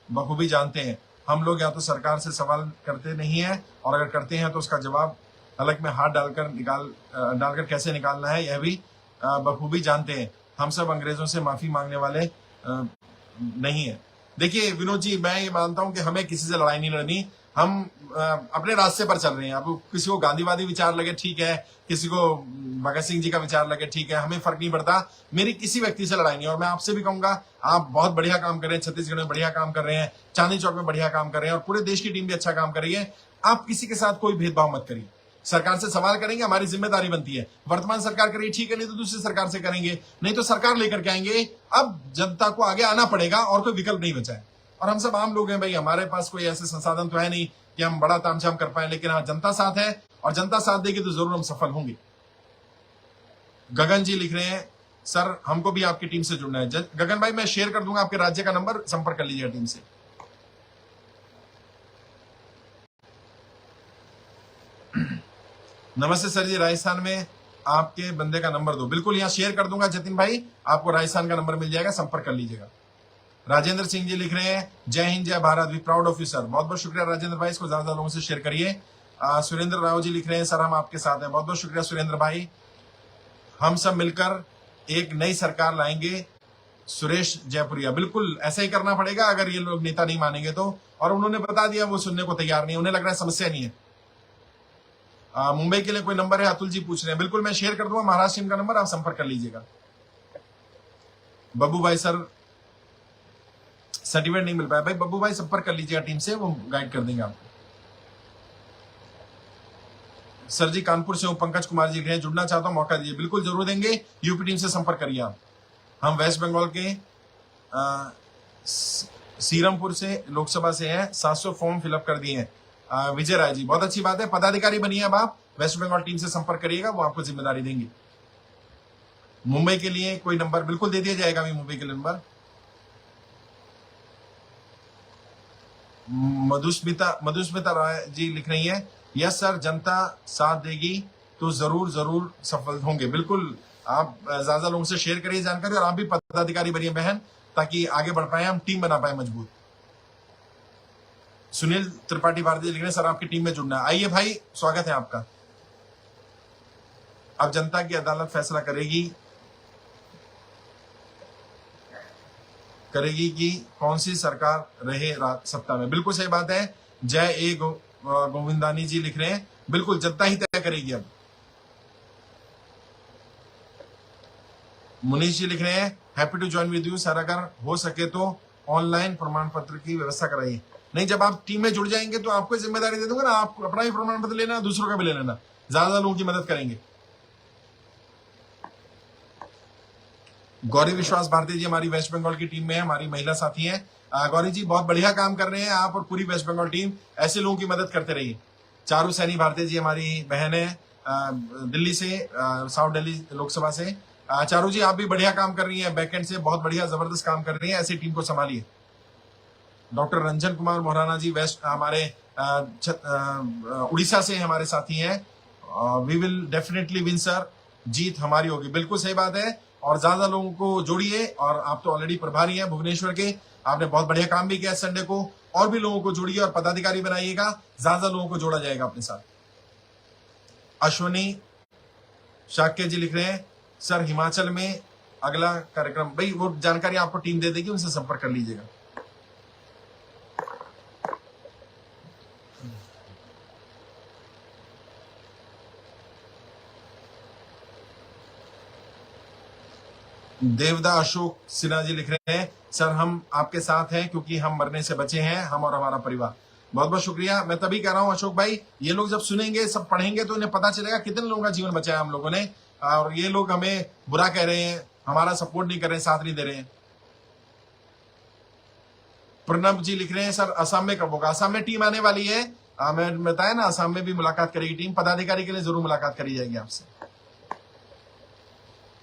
बखूबी जानते हैं। हम लोग या तो सरकार से सवाल करते नहीं है, और अगर करते हैं तो उसका जवाब हलक में हाथ डालकर कैसे निकालना है यह भी बखूबी जानते हैं। हम सब अंग्रेजों से माफी मांगने वाले नहीं है। देखिए विनोद जी मैं ये मानता हूं कि हमें किसी से लड़ाई नहीं लड़नी, हम अपने रास्ते पर चल रहे हैं। अब किसी को गांधीवादी विचार लगे ठीक है, किसी को भगत सिंह जी का विचार लगे ठीक है, हमें फर्क नहीं पड़ता। मेरी किसी व्यक्ति से लड़ाई नहीं। और मैं आपसे भी कहूंगा आप बहुत बढ़िया काम कर रहे हैं, छत्तीसगढ़ में बढ़िया काम कर रहे हैं, चांदनी चौक में बढ़िया काम कर रहे हैं, और पूरे देश की टीम भी अच्छा काम कर रही है। आप किसी के साथ कोई भेदभाव मत करिए। सरकार से सवाल करेंगे, हमारी जिम्मेदारी बनती है। वर्तमान सरकार करिए ठीक है, नहीं तो दूसरी सरकार से करेंगे, नहीं तो सरकार लेकर के आएंगे। अब जनता को आगे आना पड़ेगा और कोई विकल्प नहीं बचा है। और हम सब आम लोग हैं भाई, हमारे पास कोई ऐसे संसाधन तो है नहीं कि हम बड़ा तामझाम कर पाए, लेकिन हाँ जनता साथ है और जनता साथ देगी तो जरूर हम सफल होंगे। गगन जी लिख रहे हैं सर हमको भी आपकी टीम से जुड़ना है। गगन भाई मैं शेयर कर दूंगा आपके राज्य का नंबर, संपर्क कर लीजिएगा टीम से। नमस्ते सर जी, राजस्थान में आपके बंदे का नंबर दो। बिल्कुल यहाँ शेयर कर दूंगा जतिन भाई, आपको राजस्थान का नंबर मिल जाएगा, संपर्क कर लीजिएगा। राजेंद्र सिंह जी लिख रहे हैं जय हिंद जय Bharat, we proud of you sir. बहुत बहुत शुक्रिया राजेंद्र भाई, इसको ज्यादा लोगों से शेयर करिए। सुरेंद्र राव जी लिख रहे हैं सर हम आपके साथ हैं। बहुत बहुत शुक्रिया सुरेंद्र भाई, हम सब मिलकर एक नई सरकार लाएंगे। सुरेश जयपुरिया बिल्कुल ऐसा ही करना पड़ेगा अगर ये लोग नेता नहीं मानेंगे तो। और उन्होंने बता दिया वो सुनने को तैयार नहीं, उन्हें लग रहा है समस्या नहीं है। मुंबई के लिए कोई नंबर है, अतुल जी पूछ रहे हैं, बिल्कुल मैं शेयर कर दूंगा महाराष्ट्र टीम का नंबर, आप संपर्क कर लीजिएगा। बब्बू भाई सर सर्टिफिकेट नहीं मिल पाया, भाई बब्बू भाई संपर्क कर लीजिएगा टीम से, वो गाइड कर देंगे आपको। सर जी कानपुर से हूं, पंकज कुमार जी कहें जुड़ना चाहता हूं, मौका दीजिए। बिल्कुल जरूर देंगे, यूपी टीम से संपर्क करिए आप। हम वेस्ट बंगाल के सीरमपुर से लोकसभा से हैं, 700 फॉर्म फिलअप कर दिए हैं। विजय राय जी बहुत अच्छी बात है, पदाधिकारी बनिए अब आप, वेस्ट बंगाल टीम से संपर्क करिएगा, वो आपको जिम्मेदारी देंगे। मुंबई के लिए कोई नंबर बिल्कुल दे दिया जाएगा, अभी मुंबई के लिए नंबर। मधुस्मिता राय जी लिख रही है यस सर जनता साथ देगी तो जरूर जरूर सफल होंगे। बिल्कुल आप ज्यादा लोगों से शेयर करिए जानकारी, और आप भी पदाधिकारी बनिए बहन, ताकि आगे बढ़ पाए, हम टीम बना पाए मजबूत। सुनील त्रिपाठी भारती लिख रहे हैं सर आपकी टीम में जुड़ना है। आइए भाई स्वागत है आपका। अब जनता की अदालत फैसला करेगी कि कौन सी सरकार रहे सत्ता में। बिल्कुल सही बात है। जय ए गोविंदानी जी लिख रहे हैं बिल्कुल जनता ही तय करेगी। अब मुनीष जी लिख रहे हैं happy to join with you sir, अगर हो सके तो ऑनलाइन प्रमाण पत्र की व्यवस्था कराइए। नहीं, जब आप टीम में जुड़ जाएंगे तो आपको जिम्मेदारी दे दूंगा ना, आप अपना भी प्रमाण पत्र लेना, दूसरों का भी ले लेना, ज्यादा लोगों की मदद करेंगे। गौरी विश्वास भारती जी हमारी वेस्ट बंगाल की टीम में है, हमारी महिला साथी हैं। गौरी जी बहुत बढ़िया काम कर रहे हैं आप और पूरी वेस्ट बंगाल टीम, ऐसे लोगों की मदद करते रहिए। चारू सैनी भारती जी हमारी बहन है दिल्ली से, साउथ दिल्ली लोकसभा से। चारू जी आप भी बढ़िया काम कर रही हैं, बैकएंड से बहुत बढ़िया जबरदस्त काम कर रही हैं, ऐसी टीम को संभालिए। डॉक्टर रंजन कुमार मोहराना जी वेस्ट हमारे उड़ीसा से हमारे साथी हैं। We will definitely win sir, जीत हमारी होगी, बिल्कुल सही बात है। और ज्यादा लोगों को जोड़िए, और आप तो ऑलरेडी प्रभारी हैं भुवनेश्वर के, आपने बहुत बढ़िया काम भी किया संडे को, और भी लोगों को जोड़िए और पदाधिकारी बनाइएगा, ज्यादा लोगों को जोड़ा जाएगा अपने साथ। अश्वनी शाक्य जी लिख रहे हैं सर हिमाचल में अगला कार्यक्रम, भाई वो जानकारी आपको टीम दे देगी, उनसे संपर्क कर लीजिएगा। देवदा अशोक सिन्हा जी लिख रहे हैं सर हम आपके साथ हैं क्योंकि हम मरने से बचे हैं, हम और हमारा परिवार। बहुत बहुत शुक्रिया। मैं तभी कह रहा हूं अशोक भाई, ये लोग जब सुनेंगे, सब पढ़ेंगे, तो इन्हें पता चलेगा कितने लोगों का जीवन बचाया हम लोगों ने, और ये लोग हमें बुरा कह रहे हैं, हमारा सपोर्ट नहीं कर रहे हैं, साथ नहीं दे रहे हैं। प्रणब जी लिख रहे हैं सर असम में कब होगा? असम में टीम आने वाली है, मैं बताया ना, असम में भी मुलाकात करेगी टीम, पदाधिकारी के लिए जरूर मुलाकात करी जाएगी आपसे।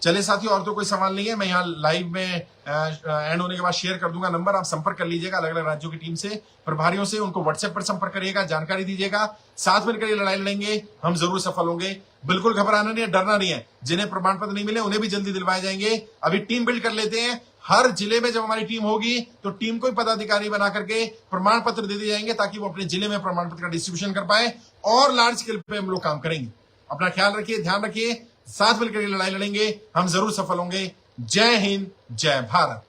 चलिए साथियों, और तो कोई सवाल नहीं है। मैं यहाँ लाइव में एंड होने के बाद शेयर कर दूंगा नंबर, आप संपर्क कर लीजिएगा अलग अलग राज्यों की टीम से, प्रभारियों से, उनको व्हाट्सएप पर संपर्क करिएगा, जानकारी दीजिएगा, साथ मिलकर ये लड़ाई लड़ेंगे, हम जरूर सफल होंगे। बिल्कुल घबराना नहीं है, डरना नहीं है। जिन्हें प्रमाण पत्र नहीं मिले उन्हें भी जल्दी दिलवाए जाएंगे। अभी टीम बिल्ड कर लेते हैं, हर जिले में जब हमारी टीम होगी तो टीम को ही पदाधिकारी बना करके प्रमाण पत्र दे दिए जाएंगे, ताकि वो अपने जिले में प्रमाण पत्र का डिस्ट्रीब्यूशन कर पाए, और लार्ज स्केल पे हम लोग काम करेंगे। अपना ख्याल रखिए, ध्यान रखिए, साथ मिलकर लड़ाई लड़ेंगे, हम जरूर सफल होंगे। जय हिंद, जय भारत।